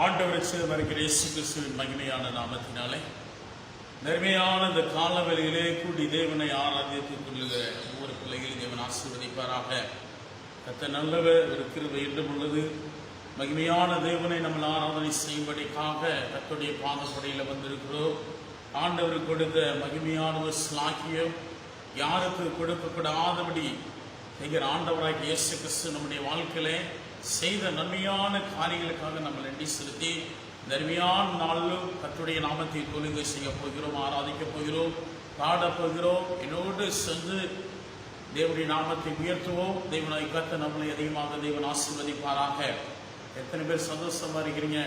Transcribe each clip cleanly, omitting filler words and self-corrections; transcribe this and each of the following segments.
ஆண்டவர் வருகிற இயேசு கிறிஸ்துவின் மகிமையான நாமத்தினாலே நன்மையான இந்த காலவெளியிலே கூடி தேவனை ஆராதித்துக் கொள்ளுகிற ஒவ்வொரு பிள்ளைகளையும் தேவன் ஆசீர்வதிப்பாராக. கர்த்தர் நல்லவர், ஒரு கிருபை என்றும் உள்ளது. மகிமையான தேவனை நம்ம ஆராதனை செய்யும்படிக்காக கர்த்தருடைய பாதப்படியில் வந்திருக்கிறோம். ஆண்டவர் கொடுத்த மகிமையான ஒரு ஸ்லாக்கியம் யாருக்கு கொடுக்கப்படாதபடி எங்கள் ஆண்டவராகிய இயேசு கிறிஸ்து நம்முடைய வாழ்க்கையிலே செய்த நன்மையான காரியங்களுக்காக நம்ம நன்றி செலுத்தி நன்மையான நாளிலும் கர்த்தருடைய நாமத்தை தொழுகை செய்ய போகிறோம், ஆராதிக்க போகிறோம், பாடப் போகிறோம். என்னோடு சென்று தேவனுடைய நாமத்தை உயர்த்துவோம். தேவனாய் கர்த்தர் நம்மளை அதிகமாக தேவன் ஆசீர்வதிப்பாராக. எத்தனை பேர் சந்தோஷமா இருக்கிறீங்க?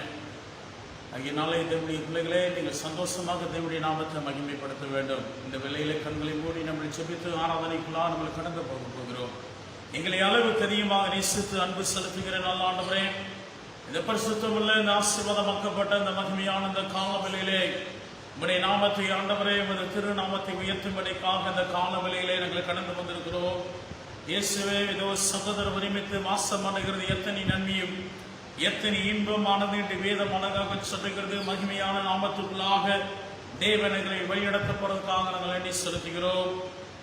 அதனால தேவனுடைய பிள்ளைகளே, நீங்கள் சந்தோஷமாக தேவனுடைய நாமத்தை மகிமைப்படுத்த வேண்டும். இந்த வேளையிலே கண்களை மூடி நம்மளை செபித்து ஆராதனைக்குள்ளாக நம்மளை கடந்து போகிறோம். எங்களை அளவுக்கு அதிகமாக நேசித்து அன்பு செலுத்துகிற நல்ல ஆண்டவரே, இந்த பரிசுத்தமுள்ள இந்த ஆசீர்வாதமாக்கப்பட்ட இந்த மகிமையான இந்த காலவெளியிலே உம்முடைய நாமத்தை ஆண்டவரே, உமது திருநாமத்தை உயர்த்தும்படிக்காக இந்த காலவெளியிலே நாங்கள் கடந்து வந்திருக்கிறோம். இயேசுவே, இதோ சகோதர உரிமைத்து மாசமானகிறது எத்தனை நன்மையும் எத்தனை இன்பமானது என்று வேதம் அழகாக சொல்லுகிறது. மகிமையான நாமத்துக்குள்ளாக தேவனங்களை வழிநடத்தப்படுவதற்காக நாங்கள் நன்றி செலுத்துகிறோம்.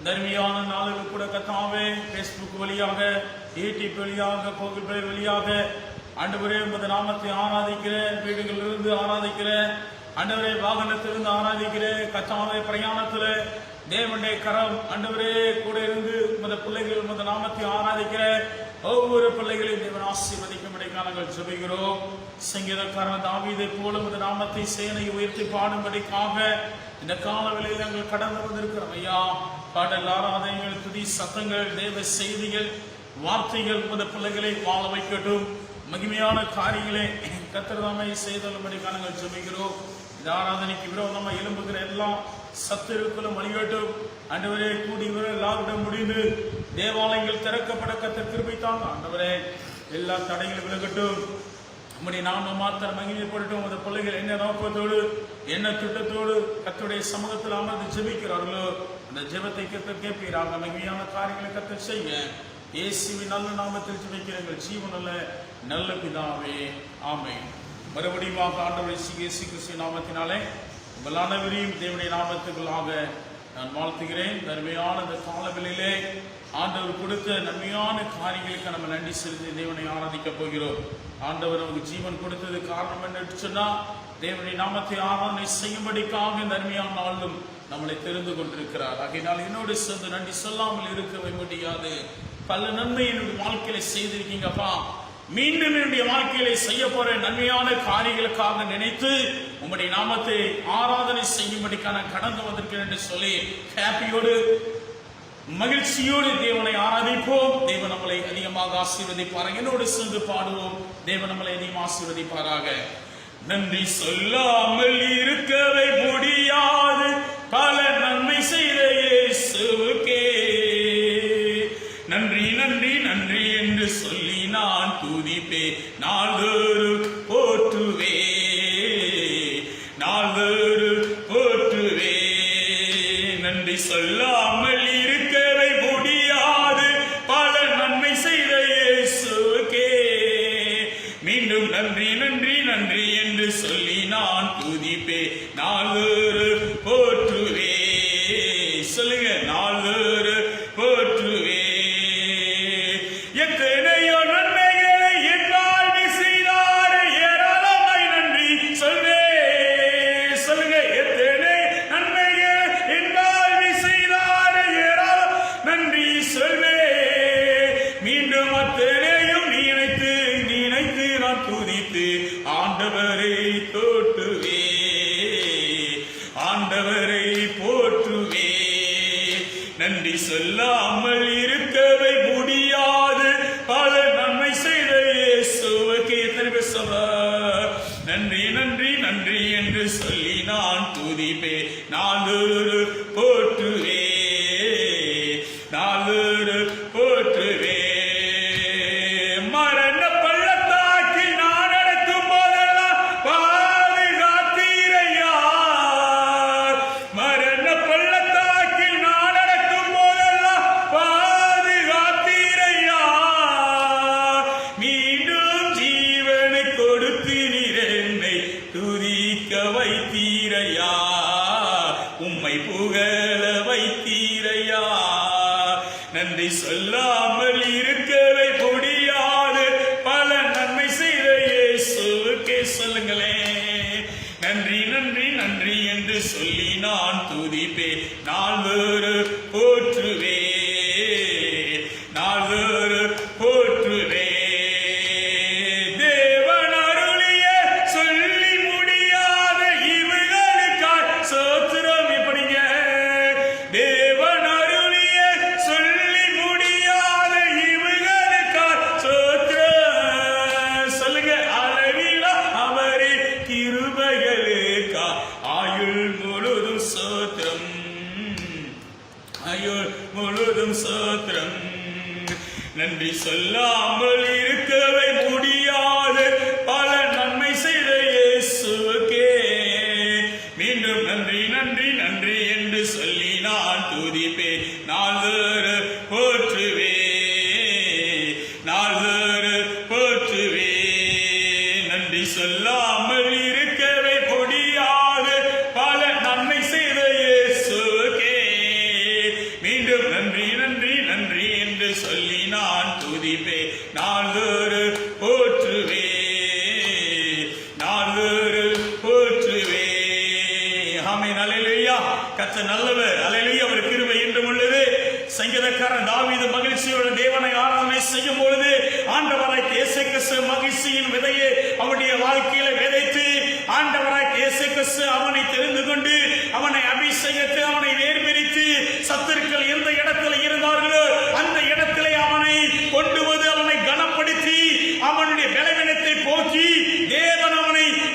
தர்மியான நாளில் கூட கர்த்தாவே, பேஸ்புக் வழியாக, யூடியூப் வழியாக, கூகுள் பிளே வழியாக ஆண்டவரே உமது நாமத்தை ஆராதிக்கிறேன். வீடுகளிலிருந்து ஆராதிக்கிறேன் ஆண்டவரே, வாகனத்திலிருந்து ஆராதிக்கிறேன் கர்த்தாவே. பிரயாணத்தில் தேவனுடைய கரம் ஆண்டவரே கூட இருந்து உமது பிள்ளைகள் உமது நாமத்தை ஆராதிக்கிற ஒவ்வொரு பிள்ளைகளையும் தேவன் ஆசீர்வதிக்கும்படிக்காக நாங்கள் ஜெபிக்கிறோம். சங்கீதக்காரன் தாவீதை போல உமது நாமத்தை சேனை உயர்த்தி பாடும்படிக்காக இந்த காலவெளியில் நாங்கள் கடந்து வந்திருக்கிறோம் ஐயா. பாடல், ஆராதனைகள், துதி சத்தங்கள், தேவ செய்திகள், வார்த்தைகள் உமது பிள்ளைகளை வாழ வைக்கட்டும். மகிமையான காரியங்களை கர்த்தர்தாமே செய்தலும்படிக்காக நாங்கள் ஜெபிக்கிறோம். இந்த ஆராதனைக்கு விரோதமாக எழும்புகிற எல்லாம் சத்துருக்களும் அழியட்டும். ஆண்டவரே, கூடி லாக்டவுன் முடிந்து தேவாலயங்கள் திறக்கப்பட கர்த்தர் கிருபை தாங்க. ஆண்டவரே, எல்லா தடைகளும் விலகட்டும். நம்முடைய நாம மாத்திரம் மகிமைப்படட்டும். உமது பிள்ளைகள் என்ன நோக்கத்தோடு என்ன திட்டத்தோடு கர்த்தருடைய சமூகத்தில் அமர்ந்து ஜெபிக்கிறார்களோ அந்த ஜெபத்தை கர்த்தர் கேட்பீராக. மகிமையான காரியங்களை கர்த்தர் செய்ய இயேசுவின் நல்ல நாமத்தில் ஜெபிக்கிறீர்கள் ஜீவனுள்ள நல்ல பிதாவே, ஆமென். மறுபடியும் ஆண்டவர் இயேசு கிறிஸ்து நாமத்தினாலே உங்கள் அனைவரையும் தேவனுடைய நாமத்துக்குள்ளாக நான் வாழ்த்துகிறேன். நன்மையான இந்த காலவெளியிலே ஆண்டவர் கொடுத்த நன்மையான காரியங்களுக்கு நம்ம நன்றி செலுத்தி தேவனை ஆராதிக்க போகிறோம். ஆண்டவர் நமக்கு ஜீவன் கொடுத்தது காரணம் என்ன சொன்னா, தேவனுடைய நாமத்தை ஆராதனை செய்யும்படிக்காக நன்மையான நாளும் நம்மளை தெரிந்து கொண்டிருக்கிறார். ஆகையினால் என்னோடு சேர்ந்து நன்றி சொல்லாமல் இருக்கவே முடியாது. பல நன்மை என்னுடைய வாழ்க்கையில செய்திருக்கீங்கப்பா. மீண்டும் என்னுடைய வாழ்க்கையில செய்ய போற நன்மையான காரியங்களுக்காக நினைத்து உங்களுடைய நாமத்தை ஆராதனை செய்யும்படிக்கான கடந்து வந்திருக்கிறேன் என்று சொல்லி ஹாப்பியோடு மகிழ்ச்சியோடு தேவனை ஆராதிப்போம். தேவன் நம்மளை அதிகமாக ஆசீர்வதிப்பாராக. என்னோடு சேர்ந்து பாடுவோம். தேவன் நம்மளை அதிகமாக ஆசீர்வதிப்பாராக. நன்றி சொல்லாமல் இருக்கவே முடியாது, பல நன்மை செய்த இயேசுவுக்கே நன்றி நன்றி நன்றி என்று சொல்லி நான் துதிப்பே, நாள்தோறும் போற்றுவே, நாள்தோறும் போற்றுவே. நன்றி சொல்லாமல் இருக்கவே முடியாது, பல நன்மை செய்த இயேசுவுக்கே மீண்டும் நன்றி நன்றி நன்றி என்று சொல்லி நான் துதிப்பே, நாள்தோறும் போற்றுவே. சொல்லுங்க, நாள்தோறும் போற்றுவே. எத்தனையோ நன்மைகளை என் வாழ்வில் செய்தார், ஏராளமாய் நன்றி சொல்வே. சொல்லுங்க, எத்தனை நன்மைகளை என் வாழ்வில் செய்தார், ஏராளம் நன்றி சொல்வே. மீண்டும் அத்தனையும் நினைத்து நினைத்து நான் துதித்து ஆண்டவரை தோற்றுவே, ஆண்டவரை போற்றுவே. நன்றி சொல்லாமல் இருக்கவே முடியாது, பல நன்மை செய்த இயேசுவுக்கு. எத்தனை பேர் சொல்ல நன்றி நன்றி நன்றி என்று சொல்லி நான் துதிப்பே, நாள்தோறும் போற்றுவே, நாள்தோறும் போற்றுவே. மரண பள்ளத்தாக்கில் நான் நடக்கும் போதெல்லாம் பாதுகாத்தீரையா, மரண பள்ளத்தாக்கில் நான் நடக்கும் போதெல்லாம் பாதுகாத்தீரையா. மீண்டும் ஜீவனை கொடுத்தீரே, நன்றி சொல்லாமல் இருக்கவே முடியாது, பல நன்மை செய்த இயேசுவுக்கே சொல்லுங்களேன். நன்றி நன்றி நன்றி என்று சொல்லி நான் துதிப்பேன், நாள்தோறு போற்றுவேன், நாள்தோறு போற்றுவேன். தேவன் அருளிய சொல்லி முடியாத இவைகளுக்காய் சோத்திரம். இப்படிங்க தேவன் அருளிய சொல்லி முடியாத இவைகளுக்காய் சோத்திரம். சொல்லுங்க அளவிலா அவரே கிருபைகளுக்கா ஆயுள் முழுதும் சோத்திரம், ஆயுள் முழுதும் சோத்திரம். நன்றி சொல்லாமல் இருக்கவே முடியாது, பல நன்மை செய்த இயேசுவுக்கே மீண்டும் நன்றி நன்றி நன்றி என்று சொல்லி நான் துதிப்பேன், நாள்தோறு போற்றுவேன், நாள்தோறு போற்றுவேன். நன்றி சொல்லாமல் இருக்கவே முடியாது, பல நன்மை செய்த இயேசுவுக்கே மீண்டும் நன்றி நன்றி நன்றி என்று சொல்லி நான் துதிப்பேன், நாள்தோறு போற்றுவேன், நாள்தோறு போற்றுவேன். ஆமென். அல்லேலூயா. கர்த்தர் நல்லவர். அல்லேலூயா. அவர் கிருபை என்றும் உள்ளது. சங்கீதக்காரன் தாவீது மகிழ்ச்சியோடு தேவனை ஆராதனை செய்யும் பொழுது ஆண்டவராய் இயேசு கிறிஸ்து மகிழ்ச்சியின் விதையை அவனுடைய வாழ்க்கையில விதைத்து, ஆண்டவராய் இயேசு கிறிஸ்து அவனை தெரிந்து கொண்டு அவனை அபிஷேகித்து அவனை வேர்பிரித்து சத்துருக்கள் எந்த இடத்துல இருந்தார்களோ அந்த இடத்திலே அவனை கொண்டு வந்து அவனை கனப்படுத்தி அவனுடைய பலவீனத்தை போக்கி தேவன்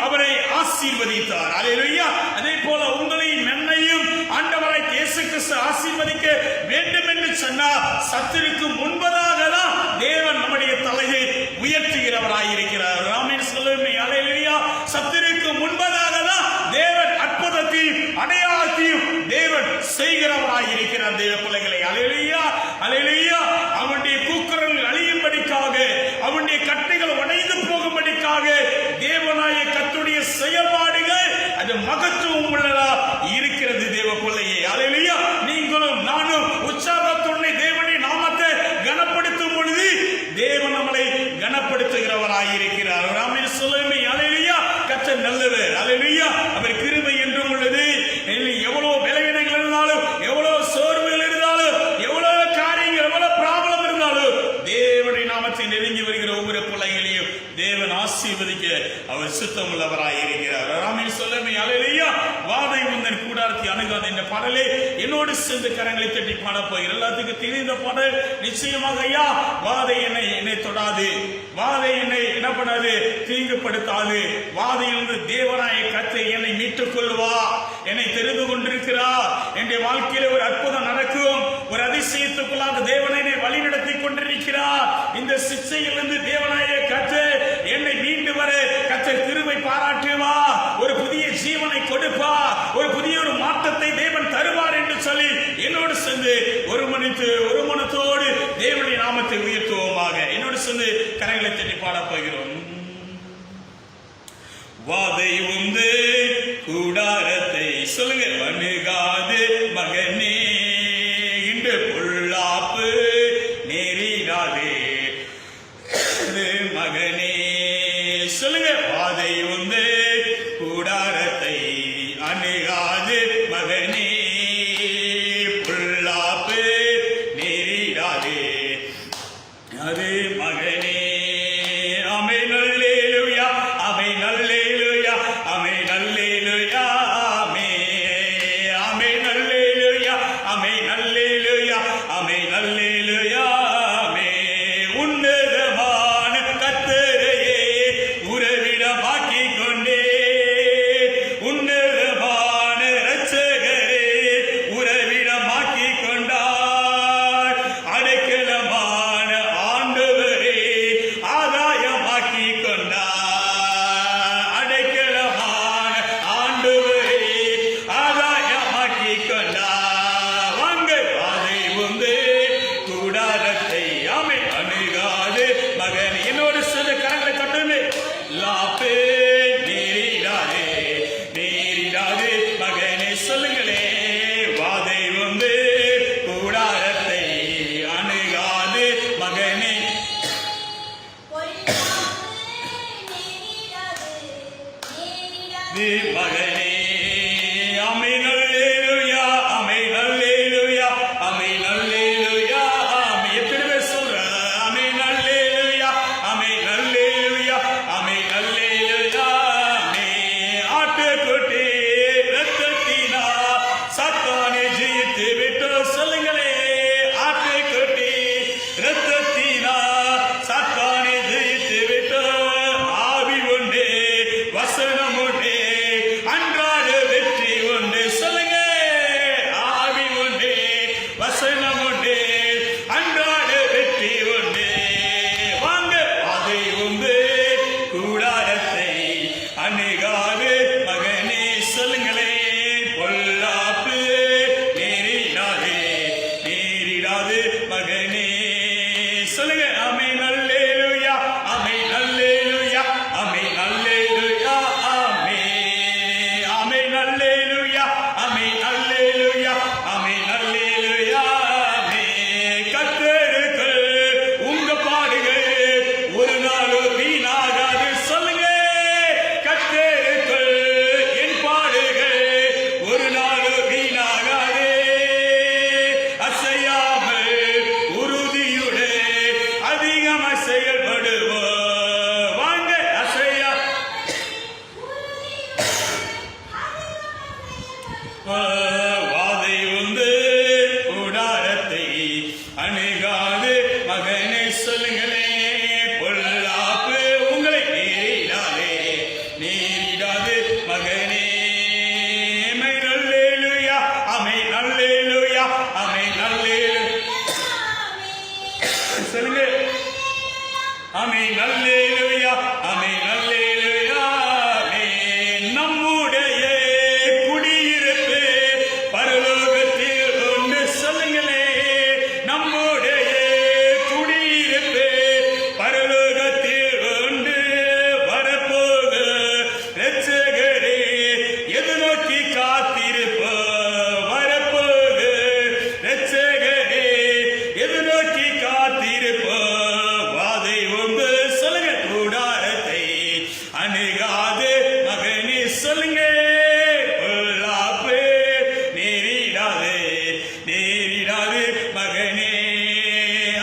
அவரை ஆசீர்வதித்தார். அல்லேலூயா. அதே போல உங்களையும் என்னையும் ஆண்டவராய் இயேசு கிறிஸ்து ஆசீர்வதிக்க வேண்டும் என்று சொன்னார், சத்துருக்கு முன்பதாக தான் தேவன் நம்முடைய தலையை உயர்த்துகிறவராயிருக்கிறார். ஆமென். சொல்லுமே. அல்லேலூயா. சத்துருக்கு முன்பதாக தான் தேவன் அற்புதத்தையும் அடையாளத்தையும் தேவன் செய்கிறவராயிருக்கிறார். தேவ பிள்ளைகளை. அல்லேலூயா. அல்லேலூயா. அவனுடைய கூக்குரல்கள் அழியும்படிக்காக, அவனுடைய கட்டைகள் உடைந்து போகும்படிக்காக தேவனாய கர்த்தருடைய செயல்பாடுகள் அது மகத்துவம் உள்ளதா இருக்கிறது. தேவ பிள்ளையே. அல்லேலூயா. நீங்களும் நானும் உற்சாகத்துடனே தேவனுடைய நாமத்தை கனப்படுத்தும் பொழுது தேவன் நம்மளை கனப்படுத்துகிறவராயிருக்கிறார். ஆமென். சொல்லுமே. அல்லேலூயா. கர்த்தர் நல்லவர். அல்லேலூயா. அவர் கிருபை என்றும் உள்ளது. எவ்வளவு பலவீனங்கள் இருந்தாலும், எவ்வளவு சோர்வுகள் இருந்தாலும், எவ்வளவு காரியங்கள், எவ்வளவு ப்ராப்ளம் இருந்தாலும் தேவனுடைய நாமத்தை நெருங்கி வருகிற ஒவ்வொரு பிள்ளைகளையும் தேவன் ஆசீர்வதிக்க அவர் சுத்தம் உள்ளவராயிருக்கிறார். ஆமென். சொல்லுமே. அல்லேலூயா. வாதை உந்தன் கூடாரத்தை அணுகாத என்ற பாடலே என்னோடு சேர்ந்து கரங்களை தட்டி பாட போகிற எல்லாத்துக்கும் தெரிந்த பாடல். நிச்சயமாக ஐயா, வாதை என்னை தொடாது, வாதை என்னை என்ன பண்ணாது, தீங்குபடுத்தாது. வாதையிலிருந்து தேவனாய கர்த்தர் என்னை மீட்டுக் கொள்வா, என்னை தெரிந்து கொண்டிருக்கிறார். என்னுடைய வாழ்க்கையில ஒரு அற்புதம் நடக்கும், ஒரு அதிசயத்துக்குள்ளாக தேவனை வழிநடத்தி கொண்டிருக்கிறார். இந்த சிக்ஷையிலிருந்து தேவனாய கர்த்தர் என்னை மீண்டு வர கர்த்தர் கிருபை பாராட்டுவா, ஒரு புதிய ஜீவனை கொடுப்பா, ஒரு புதிய ஒரு மாற்றத்தை தேவன் தருவார் என்று சொல்லி என்னோடு சேர்ந்து ஒரு மனத்தோடு தேவனுடைய நாமத்தை உயர்த்துவோமாக. என்னோடு சேர்ந்து கரங்களை தட்டி பாட போகிறோம். வாதை உந்து கூடாரத்தை சொல்லுங்க அணுகாது மகனே, இன்று பொல்லாப்பு நேரிடாதே மகனே. சொல்லுங்க. வாதை உந்து கூடாரத்தை அணுகாது மகனே, பொல்லாப்பு நேரிடாதே அது மகனே. ஆமென். அல்லேலூயா. ஆமென். அல்லேலூயா. ஆமென். அல்லேலூயா. ஆமென். அல்லேலூயா. ஆமென். அல்லேலூயா. ஆமென். அல்லேலூயா. உன்னதமான கர்த்தரையே உறவிடமாக்கிக் கொண்டே, உன்னதமான இரட்சகரே உறவிடமாக்கிக் கொண்டார். அடைக்கலமான ஆண்டவரே ஆதாயமாக்கிக் கொண்டார். அடைக்கலமான ஆண்டவரே ஆதாயமாக்கிக் கொண்டார். வாங்க. வாதை உந்து கூடாரத்தை ஆமென் அணுகாது மகன். என்னோடு சேர்ந்து கரங்களை தட்டுமே. லாப்பே நேரிடாதே, நேரிடாதே மகனே. சொல்லுங்களே. வாதை வந்து கூடாரத்தை அணுக நீ மகனே. ஆமென் அல்லேலூயா, ஆமென் அல்லேலூயா, ஆமென் அல்லேலூயா, ஆமென். எத்தனை பேர் சொல்ற ஆமென் அல்லேலூயா, ஆமென் அல்லேலூயா, ஆமென் அல்லேலூயா, ஆமென். ஆட்டுக்குட்டி இரத்தத்தினா சாத்தானை ஜெயித்து விட்டு சொல்லுங்களே. ஆட்டுக்குட்டி இரத்தத்தினா சாத்தானை ஜெயித்து விட்டு ஆவி உண்டு வசனம் உண்டு அன்றாட வெற்றி உண்டு. சொல்லுங்க. ஆவி உண்டு வசனம் உண்டு அன்றாட வெற்றி உண்டு. வாங்க. அதை உண்டு கூடாரத்தை அணுகாது மகனே. சொல்லுங்களே. பொல்லாப்பு நேரிடாது நேரிடாது மகனே. சொல்லுங்க. ஆமென் அல்லேலூயா, ஆமென் அல்லேலூயா, ஆமென் அல்லேலூயா, ஆமென். ஆமென் அல்லேலூயா, ஆமென் அல்லேலூயா, ஆமென் அல்லேலூயா, ஆமென். கர்த்தருக்குள் உங்க பாடுகள் ஒரு நாளும் வீணாகாது. சொல்லுங்க. கர்த்தருக்குள் என் பாடுகள் ஒரு நாளும் வீணாகாது. அசையாமல் உறுதியுடன் அதிகமாக செயல்படுவோம். வாங்க. அசையா வாதை உந்து கூடாரத்தை அணுகாது மகனே. சொல்லுங்களே. பொல்லாப்பு உங்களை நேரிடாதே நேரிடாது மகனே. ஆமென் அல்லேலூயா, ஆமென் அல்லேலூயா, ஆமென் அல்லேலூயா. சொல்லுங்க. ஆமென் அல்லேலூயா, ஆமென் அல்லேலூயா, ஆமென். நம்முடைய குடியிருப்பு பரலோகத்தில் உண்டு. சொல்லுங்களே. நம்முடைய குடியிருப்பு பரலோகத்தில் உண்டு. வரப்போக இரட்சகரே எதிர்நோக்கி காத்திருப்போம். வரப்போக இரட்சகரே எதிர்நோக்கி காத்திருப்போம். வாதை உண்டு. சொல்லுங்க. கூடாரத்தை அணுகாது மகனே. சொல்லுங்க. பொல்லாப்பு நேரிடாது நேரிடாது மகனே.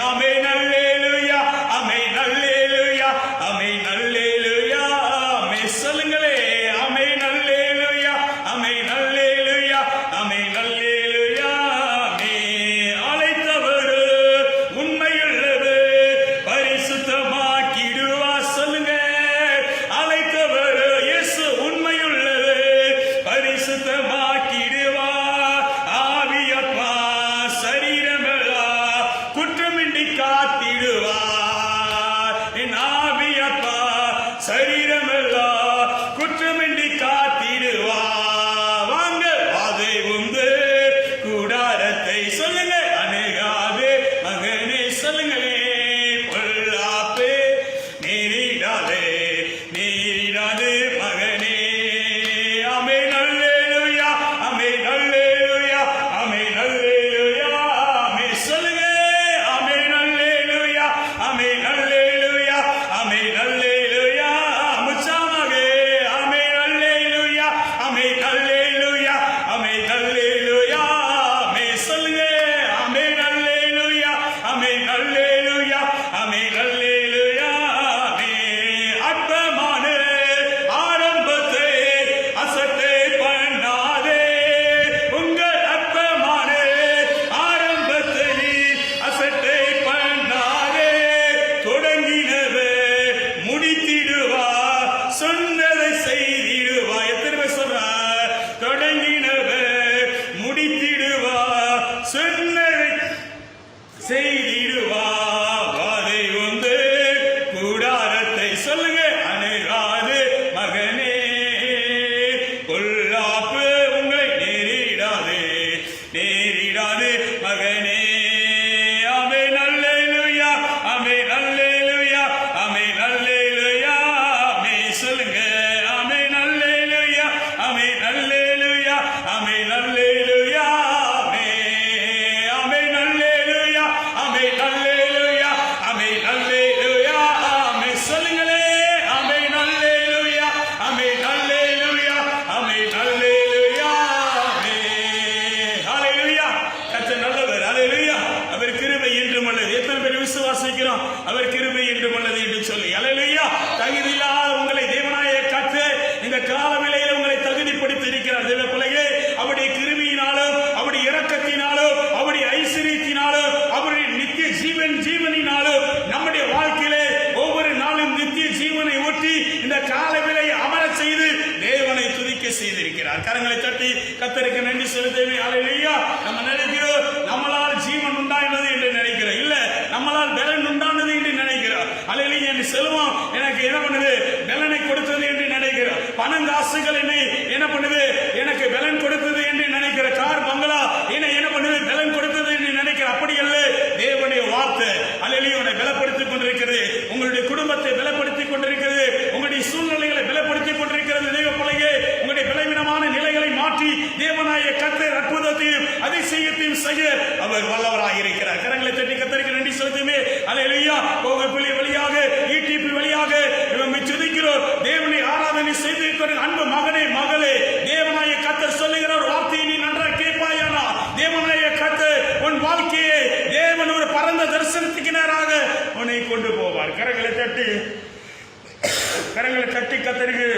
ஆமென் அல்லேலூயா, ஆமென் அல்லேலூயா, ஆமென் அல்லேலூயா, ஆமென். சொல்லுங்களே. ஆமென் அல்லேலூயா, ஆமென் அல்லேலூயா, ஆமென் அல்லேலூயா, ஆமென். அழைத்தவர் உண்மையுள்ளவர் பரிசுத்தமாக்கிடுவா. சொல்லுங்க. அழைத்தவர் இயேசு உண்மையுள்ளவர் பரிசுத்தமாக்கிடுவா. ஆவியப்பா சரீரமெல்லாம் குற்றமின்றி காத்திடுவா. என் ஆவியப்பா சரீரமெல்லாம் குற்றமின்றி காத்திடுவா. வாங்க. வாதை உந்து கூடாரத்தை சொல்லுங்க அணுகாது மகனே. சொல்லுங்களே. பொல்லாப்பு நேரிடாது நேரிடாது மகனே. ஆமென் அல்லேலூயா, ஆமென் அல்லேலூயா, ஆமென் அல்லேலூயா, ஆமென். சொல்லுங்க. ஆமென் அல்லேலூயா, ஆமென் அல்லேலூயா, ஆமென் அல்லேலூயா, ஆமென். இந்த காலவிலை அமர செய்து தேவனை துதிக்க செய்திருக்கிறார். கரங்களை தட்டி கர்த்தருக்கு நன்றி செலுத்துவேன். அல்லேலூயா. நம்ம நினைக்கிறோம் நம்மளால் ஜீவன் உண்டானது என்று நினைக்கிறோம். இல்ல, நம்மளால் பலன் உண்டானது என்று நினைக்கிறோம். அல்லேலூயா. என் செல்வம் எனக்கு என்ன பண்ணுது? பலனை கொடுத்தது என்று நினைக்கிறோம். பணம் காசுகள் என்னை என்ன பண்ணுது? எனக்கு பலன் கொடுத்தது என்று நினைக்கிற. கார் பங்களா என்னை என்ன பண்ணுது? பலன் கொடுத்தது என்று நினைக்கிற. அப்படி அல்ல, தேவனுடைய வார்த்தை அல்லேலூயா உன்னை பலப்படுத்திக் கொண்டிருக்கிறது. உங்களுடைய குடும்பத்தை பலப்படுத்திக் கொண்டிருக்கிறது. உங்களுடைய சூழ்நிலைகளை பலப்படுத்திக் கொண்டிருக்கிறது. தேவ பிள்ளையே, உங்களுடைய பலவீனமான நிலைகளை மாற்றி தேவனாய கர்த்தர் அற்புதத்தையும் அதிசயத்தையும் செய்ய அவர் வல்லவராக இருக்கிறார். கரங்களை தட்டி கர்த்தருக்கு நன்றி செலுத்துமே. அல்லேலூயா. கோவில்பள்ளி வழியாக, ஈடிபி வழியாக துதிக்கிறோம். தேவனை ஆராதனை செய்திருக்கிற அன்பு மகனே, மகளே, தேவனாய கர்த்தர் சொல்லுகிற ஒரு வார்த்தையை நீ நன்றாக கேட்பாயானா? தேவனாய கர்த்தர் உன் வாழ்க்கையை தேவன் ஒரு பரந்த தரிசனத்துக்கு நேராக உன்னை கொண்டு போவார். கரங்களை தட்டி கர்த்தருக்கு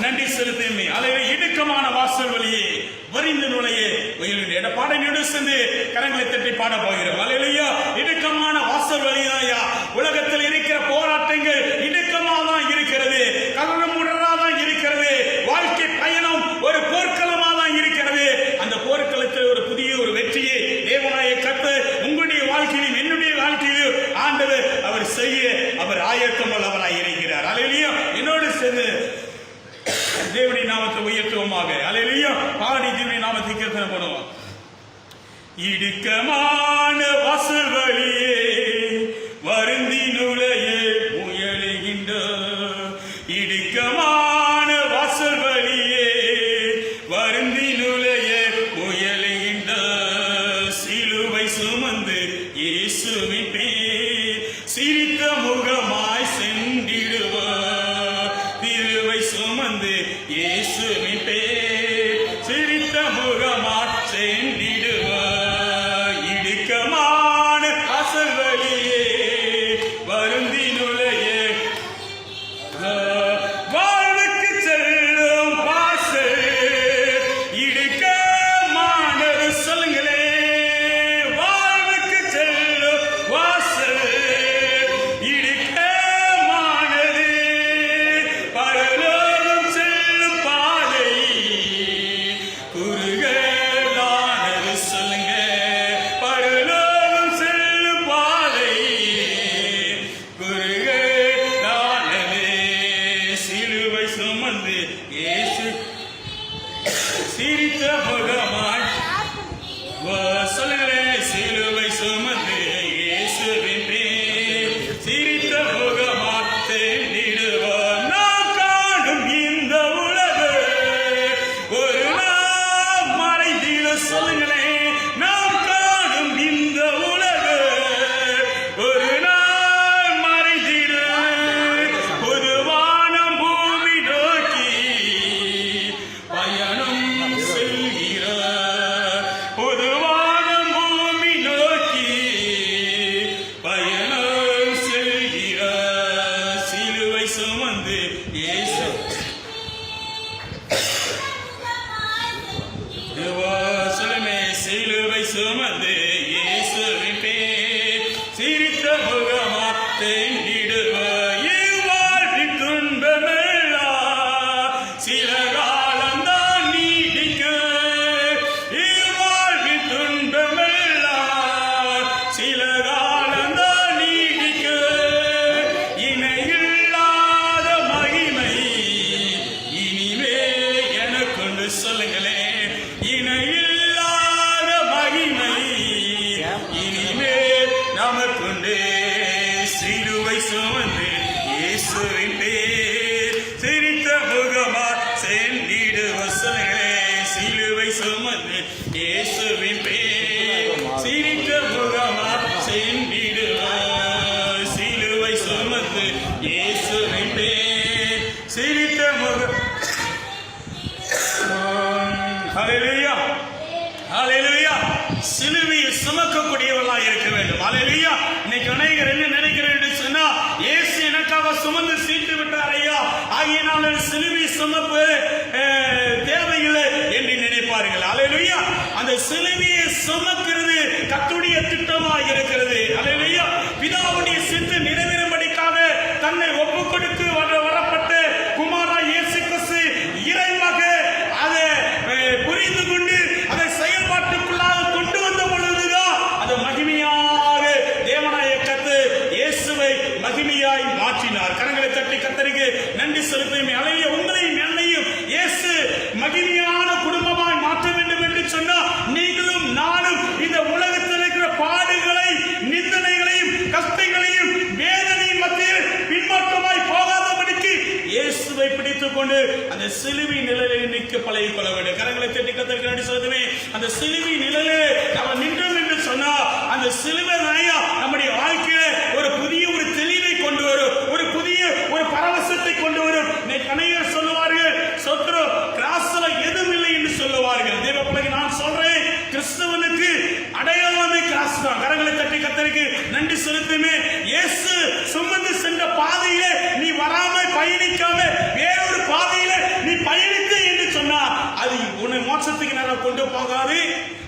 நன்றி செலுத்துமே. அல்லது இடுக்கமான வாசல் வழியே வரிந்து நுழைய முயல்கிறேன். பாடனோடு சேர்ந்து கரங்களை தட்டி பாட போகிறோம். அல்லேலூயா. இடுக்கமான வாசல் வழியா உலகத்தில் இருக்கிற போராட்டங்கள் இடுக்கமாக தான் இருக்கிறது, கவனமுடனாக தான் இருக்கிறது. வாழ்க்கை பயணம் ஒரு போர்க்களமாக தான் இருக்கிறது. அந்த போர்க்களத்தில் ஒரு புதிய ஒரு வெற்றியை தேவனாய கர்த்தர் உங்களுடைய வாழ்க்கையிலும் என்னுடைய வாழ்க்கையிலும் ஆண்டவர் அவர் செய்ய அவர் ஆயத்தம் உள்ளவராய் இருக்கிறார். அல்லேலூயா. என்னோடு சேர்ந்து தேவனுடைய நாமத்தை உயர்த்துவோமாக. அல்லேலூயா. பாடி தேவனுடைய நாமத்தை கீர்த்தனை பண்ணுவோம். இடுக்கமான வாசல் வழியே வருந்தி நுழைய முயலுகின்ற, இடுக்கமான வாசல் வழியே வருந்தி நுழைய முயலுகின்ற, சிலுவை சுமந்து இயேசுவின் பேர் சிரித்த முகமாய் சென்றிடுவார். திருவை சுமந்து இயேசுவின் பேர் சிரித்த முகமாய் சென்றிடுவார். இடுக்கமான வாசல் வழியே வருந்தி நுழைய வாழ்வுக்கு செல்லும் வாசல் இடுக்கமானது. சொல்லுங்களே, வாழ்வுக்கு செல்லும் வாசல் இடுக்கமானது. பரலோகம் செல்லும் பாதை குறுகலானது. சொல்லுங்க, பரலோகம் செல்லும் பாதை குறுகலானது. சிலுவை சுமந்து இயேசு சிரித்த முகமாய் சொல்லுங்களே, சிலுவை சுமந்து இயேசுவின் பேர் சிரித்த முகமாய் சென்றிடுவார். நாம் காணும் இந்த உலகு ஒரு நாள் மறைந்திட. சொல்லுங்களே, நாம் காணும் இந்த உலகு ஒரு நாள் மறைந்திட. பொதுவான பூமி நோக்கி பயணம் செல்கிறார். பொதுவான பூமி நோக்கி பயணம் செல்கிறார். சிலுவை சுமந்து இயேசு சொல்லுமே, சிலுவை சுமந்து இயேசுவின் பேர் சிரித்த முகமாய் சென்றிடுவார். இவ்வாழ்வின் துன்பமெல்லாம் சில காலம்தான் நீடிக்கும். இவ்வாழ்வின் துன்பமெல்லாம் சில காலம்தான் நீடிக்கும். இணையில்லாத மகிமை இனிமே எனக்குண்டு. சொல்லுங்களே, இணையில்லாத மகிமை இனிமே நமக்குண்டு. சிலுவை சுமந்து இயேசுவின் பேர் சிரித்த முகமாய் சென்றிடுவார். சொல்லுங்களே, சிலுவை சுமந்து இயேசுவின் பேர் சிரித்த முகமாய் சென்றிடுவார். சிலுவை சுமந்து இயேசுவின் பேர் சிரித்த முகம். ஹல்லேலூயா. ஹல்லேலூயா. சிலுவையை சுமக்கக்கூடியவர்களாக இருக்க வேண்டும். ஹல்லேலூயா. இன்னைக்கு அநேகர் என்ன நினைக்கிறேன் என்று சொன்னா, இயேசு எனக்காக சுமந்து சீட்டு விட்டார் ஐயா, ஆகியனால சிலுவை சுமப்பு தேவையில்லை என்று நினைப்பார்கள். ஹல்லேலூயா. அந்த சிலுவையை சுமக்கிறது கர்த்தருடைய திட்டமாக இருக்கிறது. ஹல்லேலூயா. பிதாவுடைய சித்தம் நிறைவேறும்படிக்காக தன்னை ஒப்புக் கொடுத்து வரப்பட்ட செலுத்துமே. அல்லேலூயா. உங்களையும் என்னையும் இயேசு மகிமையான குடும்பமாய் மாற்ற வேண்டும் என்று சொன்னால் நீங்களும் நானும் இந்த உலகத்தில் இருக்கிற பாடுகளை, நிந்தனைகளையும், கஷ்டங்களையும், வேதனையின் மத்தியில் பின்மாற்றமாய் போகாதபடிக்கு இயேசுவை பிடித்துக் கொண்டு அந்த சிலுவை நிழலில் நிற்க பழகிக் கொள்ள வேண்டும். கரங்களை தட்டி கர்த்தருக்கு நன்றி செலுத்துமே. அந்த சிலுவை நிழலில் நம்ம நின்றோம் என்று சொன்னால் அந்த சிலுவை நம்முடைய வாழ்க்கையில ஒரு புதிய ஒரு தெளிவை கொண்டு வரும், ஒரு புதிய ஒரு பரவசத்தை கொண்டு வரும். அநேகர் சொல்லுவார்கள், சொத்ரம் கிராஸ்ல எதுவும் இல்லை என்று சொல்லுவார்கள். தேவ பிள்ளைக்கு நான் சொல்றேன், கிறிஸ்தவனுக்கு அடையாளமே கிராஸ் தான். கரங்களை தட்டி கர்த்தருக்கு நன்றி செலுத்துமே. இயேசு சுமந்து சென்ற பாதையிலே நீ வராமல் பயணிக்காம வேறொரு பாதையில நீ பயணித்த என்று சொன்னா அது உன்னை மோட்சத்துக்கு நேராக கொண்டு போகாது,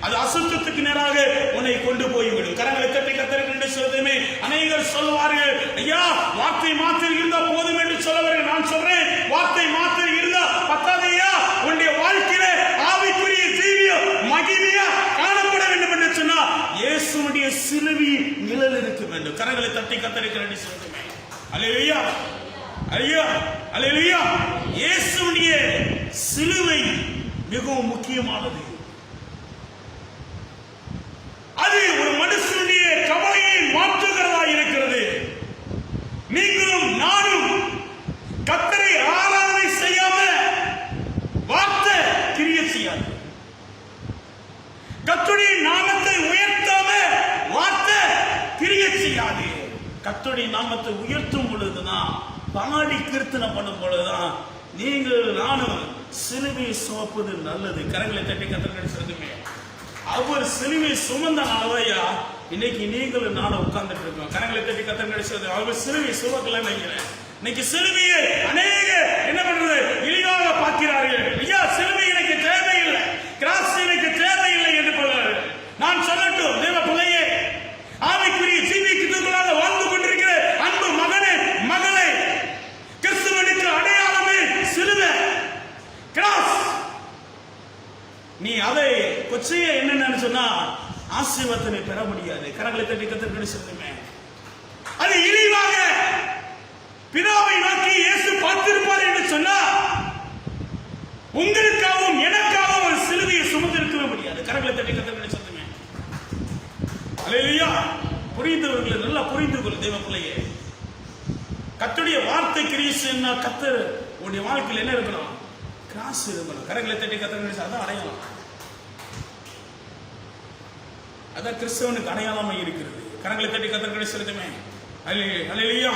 அது அசுத்தத்துக்கு நேராக உன்னை கொண்டு போய்விடும். கரங்களை தட்டி கர்த்தருக்கு நன்றி செலுத்துமே. அநேகர் சொல்லுவார்கள், ஐயா வார்த்தை மாத்திரம் இருந்தா போதும் என்று சொல்லுவார்கள். நான் சொல்றேன், வார்த்தை மாத்திரம் இருந்தா பத்தாதையா, உன்னுடைய வாழ்க்கையில ஆவிக்குரிய ஜீவியம் மகிமையா காணப்பட வேண்டும் என்று சொன்னா இயேசுவுடைய சிலுவை நிழல் இருக்க வேண்டும். கரங்களை தட்டி கர்த்தருக்கு நன்றி செலுத்துமே. அல்லேலூயா, அல்லேலூயா, அல்லேலூயா. இயேசுவுடைய சிலுவை மிகவும் முக்கியமானது. அது ஒரு மனுஷனுடைய கவலையை மாற்றுகிறதா இருக்கிறது. நீங்களும் நானும் கர்த்தரை ஆராதனை செய்யாம வார்த்தை கிரியை செய்யாது, கர்த்தருடைய நாமத்தை உயர்த்தாம வார்த்தை கிரியை செய்யாது. கர்த்தருடைய நாமத்தை உயர்த்தும் பொழுதுதான், பாடி கீர்த்தனம் பண்ணும் பொழுதுதான் நீங்கள் நானும் சிலுவையை சுமப்பது நல்லது. கரங்களை தட்டி கர்த்தருக்கு சொல்லுங்க. அவர் சிலுவை சுமந்தனாலயா இன்னைக்கு நீங்களும் நானும் உட்கார்ந்துட்டு இருக்கோம். கரங்களை தட்டி கர்த்தருக்கு சொல்லுங்க. அவர் சிலுவை சுமக்கல நினைக்கிறேன். இன்னைக்கு சிலுவையை அநேக என்ன பண்றது, இழிவாக பார்க்கிறார்கள். ஐயா சிலுவை எனக்கு தேவையில்லை, கிராஸ் எனக்கு தேவையில்லை என்று சொல்றாரு. நான் சொல்லட்டும் தேவ பிள்ளையே, ஆவிக்குரிய ஜீவிக்குள்ளாக வாழ்ந்து கொண்டிருக்கிற அன்பு மகனே மகளே, கிறிஸ்துவனுக்கு அடையாளமே சிலுவை, கிராஸ். நீ அதை கொச்சைய என்னன்னு சொன்னா ஆசீர்வாதத்தை பெற முடியாது. கரங்களை தட்டி கர்த்தருக்கு சொல்லுமே. அது இழிவாக பிதாவை நோக்கி இயேசு பார்த்திருப்பார் என்று சொன்னா உங்களுக்காகவும் எனக்காகவும் ஒரு சிலுவையை சுமந்திருக்க முடியாது. கரங்களை தட்டி கர்த்தருக்கு சொல்லுமே. அல்லேலூயா. புரிந்தவர்களை நல்லா புரிந்து கொள் தேவ பிள்ளையே. கர்த்தருடைய வார்த்தை கிரியை செய்யணும்னா கர்த்தர் உன்னுடைய வாழ்க்கையில் என்ன இருக்கணும், கிராஸ் இருக்கணும். கரங்களை தட்டி கர்த்தருக்கு அதான் அடையாளம், அதான் கிறிஸ்தவனுக்கு அடையாளமா இருக்கிறது. கரங்களை தட்டி கர்த்தருக்கு செலுத்துமே. அல்லேலூயா.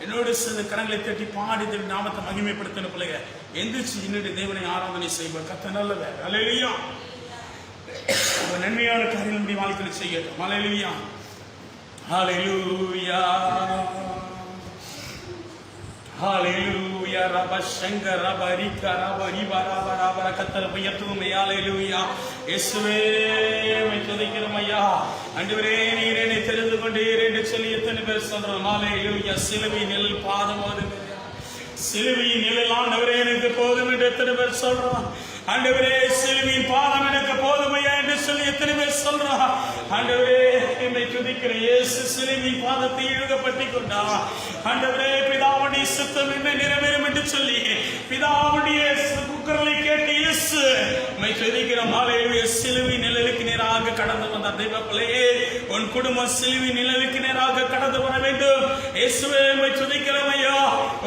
என்னோடு சேர்ந்து கரங்களை தட்டி பாடி நாமத்தை மகிமைப்படுத்தின பிள்ளைங்க எந்திரிச்சு என்னுடைய தேவனை ஆராதனை செய்வார். கர்த்தர் நல்லவர். அல்லேலூயா. நன்மையான காரியங்களுடைய வாழ்க்கையில் செய்யட்டும். அல்லேலூயா, அல்லேலூயா, ஹalleluya. ரப சங்கர ரப ரிக ரப ரிப ரப ரப கர்த்தரை உயர்த்துவோம். ஹalleluya. இயேசுவே உம்மை துதிக்கிறோம் ஐயா. ஆண்டவரே நீர் என்னை தெரிந்து கொண்டீர் என்று சொல்லி எத்தனை பேர் சொல்றோம். ஹalleluya. சிலுவை நிழல் பாதம் ஓதுங்க. சிலுவை நிழல் ஆண்டவரே எனக்கு போதும் என்று எத்தனை பேர் சொல்றோம். ஆண்டவரே சிலுவையின் பாதம் எனக்கு போதும் ஐயா என்று சொல்லி எத்தனை பேர் சொல்றோம். ஆண்டவரே உம்மை துதிக்கிறேன். இயேசு சிலுவையின் பாதத்தை இழுகப்பட்டி கொண்டார். ஆண்டவரே பிதாவுடைய சித்தம் என்ன நிறைவேறும் என்று சொல்லி பிதாவுடைய குரலை கேட்டு இயேசு உம்மை துதிக்கிறோம். ஹalleluya. சிலுவை நிழலுக்கு நேராக கடந்து வந்த தெய்வ பிள்ளையே, உன் குடும்பம் சிலுவை நிழலுக்கு நேராக கடந்து வர வேண்டும். இயேசுவே உம்மை துதிக்கிறோம் ஐயா.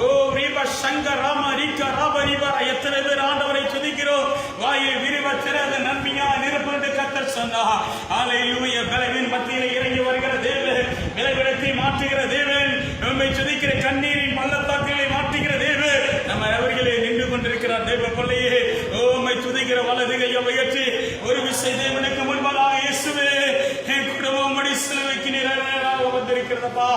ஓ ரிப சங்கர ராம ரிக ரப ரிப. எத்தனை பேர் ஆண்டவரை துதிக்கிறோம். வாயை விரிவ திறந்த நன்மையா நிரப்பண்டு கர்த்தர் சொன்னார். ஹalleluya. பலவின் மத்தியிலே இறங்கி வருகிற தேவன், விளைவிடத்தை மாற்றுகிற தேவன், நம்மை துதிக்கிற கண்ணீரின் பள்ளத்தாக்கிலே மாற்றுகிற தேவன் நம்ம அவர்களே நின்று கொண்டிருக்கிறார். தேவ பிள்ளையே, உம்மை துதிக்கிற வலது கையை உயர்த்தி ஒரு விசை தேவனுக்கு முன்பதாக இயேசுவே என் குடும்பம் உம்முடைய சிலுவைக்கு நேராக வந்திருக்கிறதப்பா.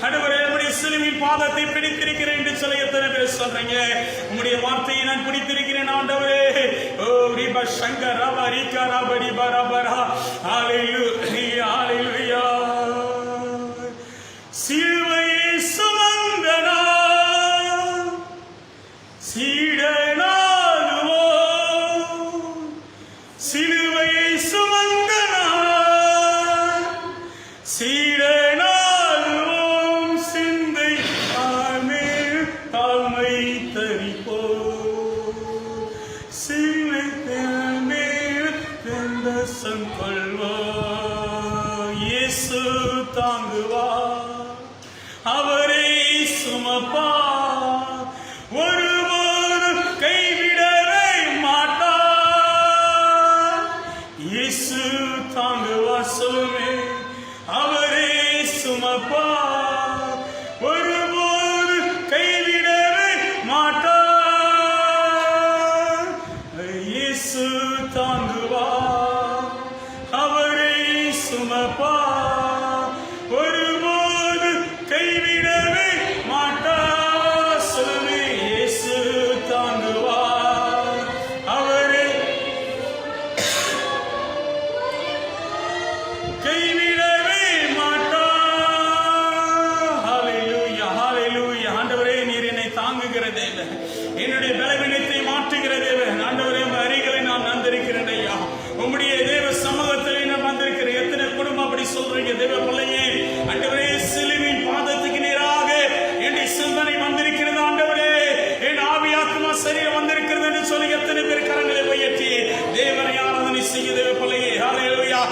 ஆண்டவரே உம்முடைய சிலுவையின் பாதத்தை பிடித்திருக்கிறேன் என்று சொல்லி எத்தனை பேர் சொல்றீங்க. உம்முடைய வார்த்தையை நான் பிடித்திருக்கிறேன் ஆண்டவரே. ஓ ரிப சங்கர ரப ரிக ரப ரிப ரப. ஹalleluya, ஹalleluya. சிலுவையை சுமந்தனா சீடனாகுவோ, சிலுவையை சுமந்தனா சீடனாகுவோம். சிந்தை தாழ்மை தரி என்னுடைய பலவீனத்தை மாற்றுகிற தேவன் ஆண்டவரே, உங்க அருகிலே நான் வந்திருக்கிறேன் ஐயா. உம்முடைய தேவ சமூகத்திலே நான் வந்திருக்கிறேன். எத்தனை குடும்பம் அப்படி சொல்றீங்க தேவ பிள்ளையே? ஆண்டவரே, சிலுவையின் பாதத்துக்கு நேராக என்னுடைய சிந்தனை வந்திருக்கிறது ஆண்டவரே, என் ஆவியாத்மா சரீரம் வந்திருக்கிறது என்று சொல்லி எத்தனை பேர் கரங்களை உயர்த்தி தேவனை ஆராதனை செய்ய தேவ பிள்ளையே. ஹல்லேலூயா.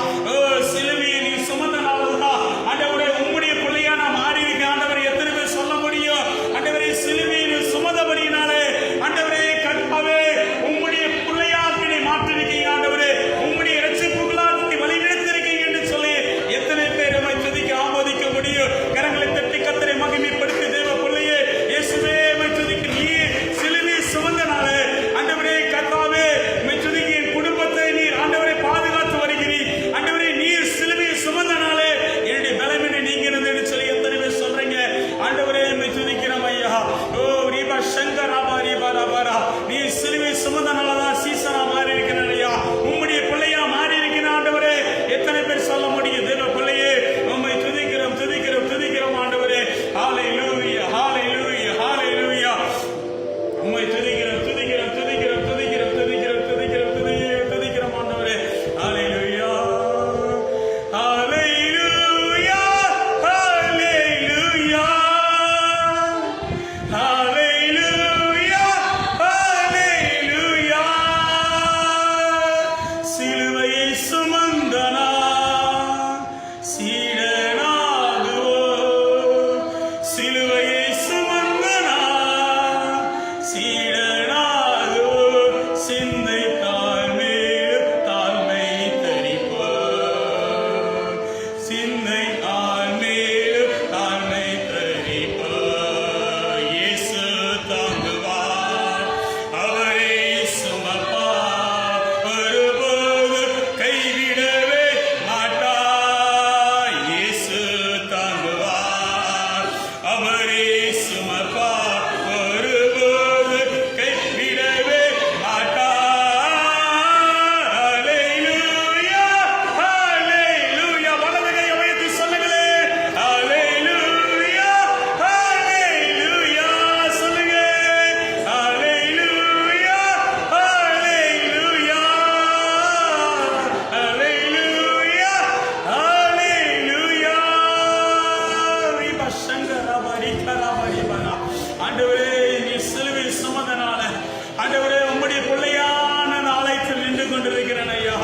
சிலுவையை நீ சுமந்த நாள்தான் ஆண்டவரே உம்முடைய பிள்ளையா நான் மாறி இருக்கேன் ஆண்டவரே. எத்தனை பேர் சொல்ல முடியும்? ஆண்டவரே, சிலுவையை சுமந்தபடியினாலே ஆண்டவரே கர்த்தாவே உம்முடைய பிள்ளையாக நீ மாற்றிருக்கீங்க ஆண்டவரே. உம்முடைய இரட்சிப்புகளால் நீ வழிநடத்திருக்கீங்க என்று சொல்லி எத்தனை பேர் உம்மை துதிக்க ஆமோதிக்க முடியும்? கரங்களை தட்டி கர்த்தரை மகிமைப்படுத்தி தேவ பிள்ளையே, இயேசுவே உம்மை துதிக்க. நீ சிலுவையை சுமந்தனாலே ஆண்டவரே கர்த்தாவே உம்மை துதிக்க. என் குடும்பத்தை நீர் ஆண்டவரை பாதுகாத்து வருகிறீர் ஆண்டவரே. நீர் சிலுவையை சுமந்தனாலே என்னுடைய பலவீனம் நீங்கிறது என்று சொல்லி எத்தனை பேர் சொல்றீங்க ஆண்டவரே? உம்மை துதிக்கிறோம் ஐயா. ஓ ரீபா சங்கராபா ரீபா ராபாரா, நீ சிலுவை சுமந்தனாலதான் சீசனா மாறி இருக்கிறேன் ஐயா. உம்முடைய பிள்ளையா மாறி இருக்கிற ஆண்டவரே. எத்தனை பேர் சொல்ல முடியும் தேவ பிள்ளையே? உம்மை துதிக்கிறோம் துதிக்கிறோம் துதிக்கிறோம் ஆண்டவரே. ஹல்லேலூயா ஹல்லேலூயா ஹல்லேலூயா. உம்மை துதிக்கிறோம் துதிக்கிறோம் துதிக்கிறோம் துதிக்கிறோம் துதிக்கிறோம் துதிக்கிறோம் துதிக்கிறோம் துதிக்கிறோம் ஆண்டவரே. ஹல்லேலூயா ஹல்லேலூயா ஹல்லேலூயா ஹல்லேலூயா ஹல்லேலூயா. சிலுவையை சுமந்தனா சீடனாகுவோ, சிலுவையை சுமந்தனா சீடனாகுவோ, சிந்தை தாழ்மேல் தாழ்மை தரிப்போ, சிந்தை தாழ்மேல் தாழ்மை தரிப்போ. இயேசு தாங்குவார், அவரே சுமப்பார், ஒருபோது கைவிடவே மாட்டார். இயேசு தாங்குவார், அவரே சுமப்பார், ஒருபோது கைவிடவே மாட்டார். ஹல்லேலூயா ஹல்லேலூயா. வலது கை உயர்த்தி சொல்லுங்களே. ஹல்லேலூயா ஹல்லேலூயா. சொல்லுங்க. ஹல்லேலூயா ஹல்லேலூயா ஹல்லேலூயா ஹல்லேலூயா. ரீபா சங்கராபா ரீகராபா ரீபானா. ஆண்டவரே, நீ சிலுவை சுமந்தனால ஆண்டவரே உம்முடைய பிள்ளையான ஆலயத்தில் நின்று கொண்டிருக்கிறேன் ஐயா.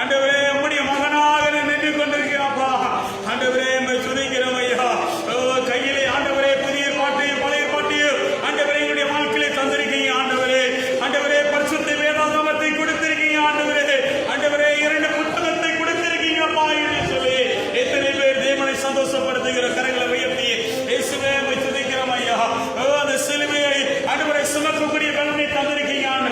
ஆண்டவரே, உம்முடைய மகனாக நான் நின்று கொண்டிருக்கிறப்பா. ஆண்டவரே, உம்மை துதிக்கிறோம் ஐயா. கையிலே ஆண்டவரே புதிய பாட்டையும் பழைய பாட்டையும் ஆண்டவரே எங்களுடைய வாழ்க்கையிலே தந்திருக்கீங்க ஆண்டவரே. ஆண்டவரே, பரிசுத்த வேதாகமத்தை கொடுத்திருக்கீங்க ஆண்டவரே. ஆண்டவரே, 2 புத்தகத்தை கொடுத்திருக்கீங்க அப்பா என்று சொல்லி எத்தனை பேர் தேவனை சந்தோஷப்படுத்துகிற கரங்களை உயர்த்தி இயேசுவே உம்மை துதிக்கிறோம் ஐயா. அந்த சிலுவையை ஆண்டவரை சுமக்கக்கூடிய பலனை தந்திருக்கீங்க ஆண்டவரே.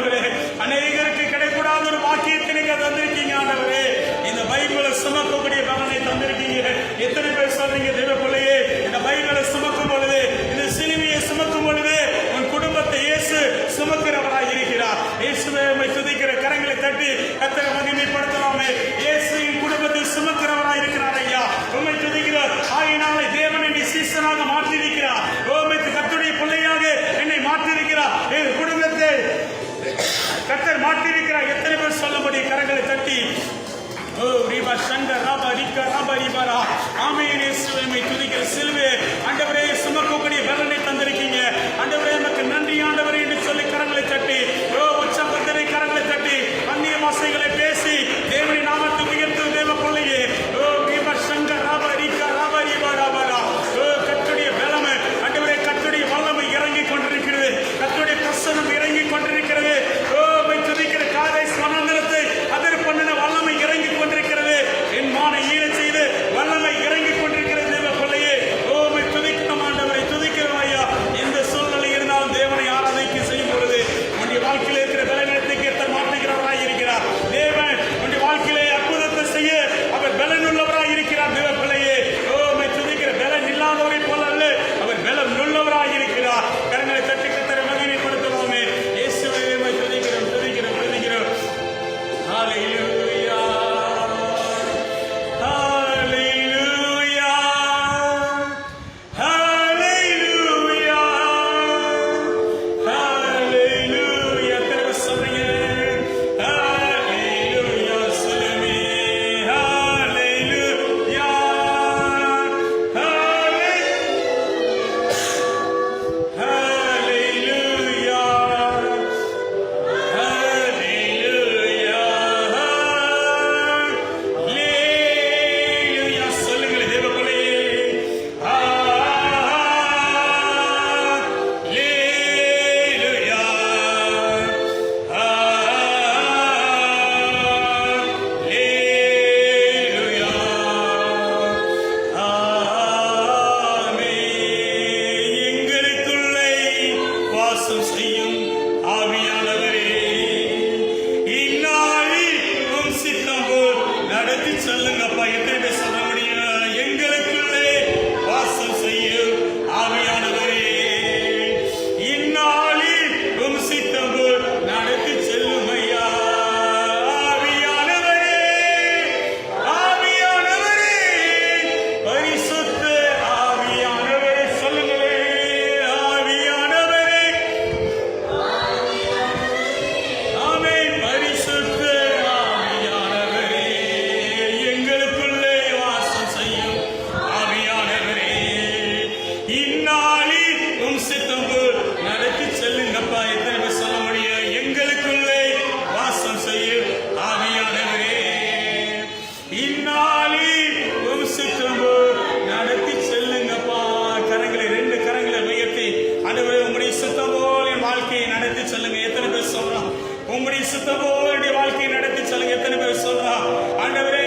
நடத்தி செல்லுங்க. எத்தனை பேர் சொல்றோம் உங்களுடைய சித்தமோ என்னுடைய வாழ்க்கையை நடத்தி செல்லுங்க? எத்தனை பேர் சொல்றோம் ஆண்டவரே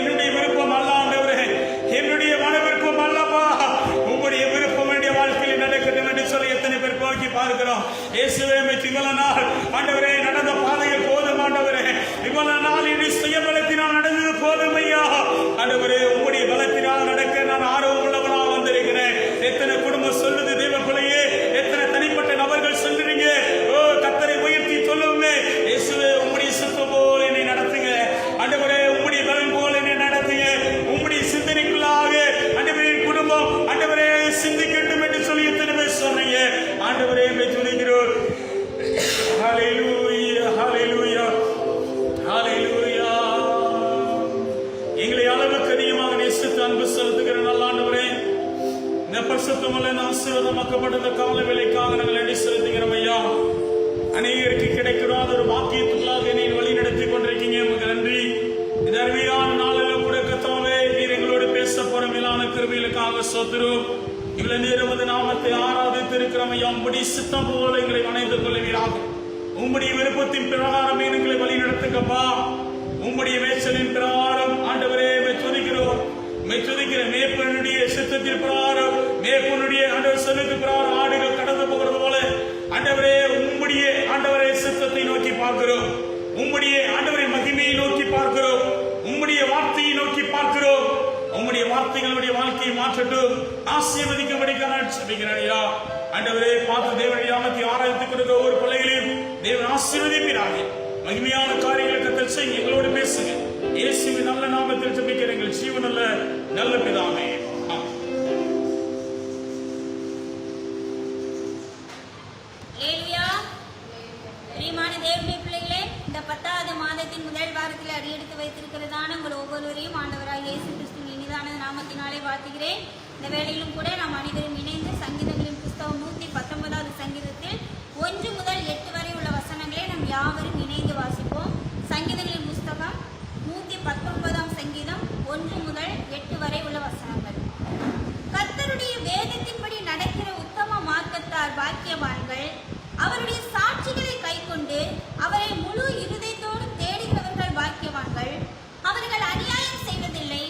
என்னுடைய விருப்பம் அல்ல, ஆண்டவரே என்னுடைய மன விருப்பம் அல்லப்பா, உங்களுடைய விருப்பம் என்னுடைய வாழ்க்கையில் நடக்கட்டும் என்று சொல்லி எத்தனை பேர் போக்கி பார்க்கிறோம். இயேசுவே இவ்வளவு நாள் ஆண்டவரே நடந்த பாதையில் போதும், ஆண்டவரே இவ்வளவு நாள் என்னுடைய சுயபலத்தினால் நடந்தது போதும் ஐயா. ஆண்டவரே உங்களுடைய பலத்தினால் நடக்க நான் ஆர்வம் உள்ளவனாக வந்திருக்கிறேன். எத்தனை குடும்பம் சொல்லுது தெய்வ பிள்ளையே, எத்தனை தனிப்பட்ட நபர்கள் சொல்லுறீங்க கர்த்தரை உயர்த்தி சொல்லுங்க. இயேசுவே உங்களுடைய சித்தம் போல் என்னை நடத்துங்க ஆண்டவரே, உங்களுடைய பலன் போல் என்னை நடத்துங்க. உங்களுடைய சிந்தனைக்குள்ளாக ஆண்டவரே குடும்பம் ஆண்டவரே சிந்திக்கட்டும் என்று சொல்லி எத்தனை பேர் சொன்னீங்க ஆண்டவரே துணிக்கிறோம். ஹல்லேலூயா ஹல்லேலூயா ஹல்லேலூயா. எங்களை அளவுக்கு அதிகமாக நேசித்து அன்பு செலுத்துகிற நல்ல ஆண்டவரே, இந்த பரிசுத்தமுள்ள ஆசீர்வாதமாக்கப்பட்ட இந்த கால வேளைக்காக நாங்கள் நன்றி செலுத்துகிறோம் ஐயா. அநேகருக்கு கிடைக்கிறாத ஒரு வாக்கியத்துள்ளாக என்னை வழி நடத்தி கொண்டிருக்கீங்க, உங்களுக்கு நன்றி. இந்த அருமையான நாளில் கூட கர்த்தாவே நீர் எங்களோடு பேச போற மேலான கிருபைகளுக்காக ஸ்தோத்திரம். இவ்வளவு நேரம் அந்த நாமத்தை ஆராதித்து இருக்கிறோம் ஐயா. உம்முடைய சித்தம் போல எங்களை வணைந்து கொள்வீராக. உம்முடைய விருப்பத்தின் பிரகாரம் எங்களை வழி நடத்துங்கப்பா. உம்முடைய மேய்ச்சலின் பிரகாரம் ஆண்டவரே துதிக்கிறோம். துதிக்கிற மேய்ப்பனுடைய சித்தத்தின் பிரகாரம், மேய்ப்பனுடைய ஆண்டவர் சொல்லுக்கு பிரகாரம் ஆடுகள் கடந்து போகிறது போல ஆண்டவரே உம்முடைய ஆண்டவரே சித்தத்தை நோக்கி பார்க்கிறோம். உம்முடைய ஆண்டவரை மகிமையை நோக்கி பார்க்கிறோம். உம்முடைய வார்த்தையை நோக்கி பார்க்கிறோம். உம்முடைய வார்த்தைகளுடைய வாழ்க்கையை மாற்றட்டும், ஆசீர்வதிக்கும்படிக்காக ஜெபிக்கிறேன் ஐயா. ஆண்டவரே பார்த்து தேவனுடைய நாமத்தை ஆராய்த்துக் கொடுக்க ஒவ்வொரு பிள்ளைகளையும் தேவன் ஆசீர்வதிப்பீராக. மகிமையான காரியங்களை கர்த்தர் செய்யுங்க, எங்களோடு பேசுங்க. இயேசுவின் நல்ல நாமத்தில் ஜெபிக்கிறேன் எங்கள் ஜீவனுள்ள நல்ல பிதாவே. இந்த 10வது மாதத்தின் முதல் வாரத்தில் அடியெடுத்து வைத்திருக்கிறதான உங்கள் ஒவ்வொருவரையும் ஆண்டவராக இயேசு கிறிஸ்துவின் இனிதான நாமத்தினாலே வாழ்த்துகிறேன். இந்த வேளையிலும் கூட நாம் அனைவரும் இணைந்து சங்கீதங்களின் புஸ்தகம் 119வது சங்கீதத்தில் 1 முதல் 8 வரை உள்ள வசனங்களை நாம் யாவரும் இணைந்து வாசிப்போம். சங்கீதங்களின் புஸ்தகம் 119ஆம் சங்கீதம் 1 முதல் 8 வரை உள்ள வசனங்கள். கர்த்தருடைய வேதத்தின்படி நடக்கிற உத்தம மார்க்கத்தார் பாக்கியவான்கள். அவருடைய சாட்சிகளை கைக்கொண்டு அவரை முழு இருதயத்தோடு தேடுகிறவர்கள் பாக்கியவான்கள். அவர்கள் அநியாயம் செய்வதில்லை,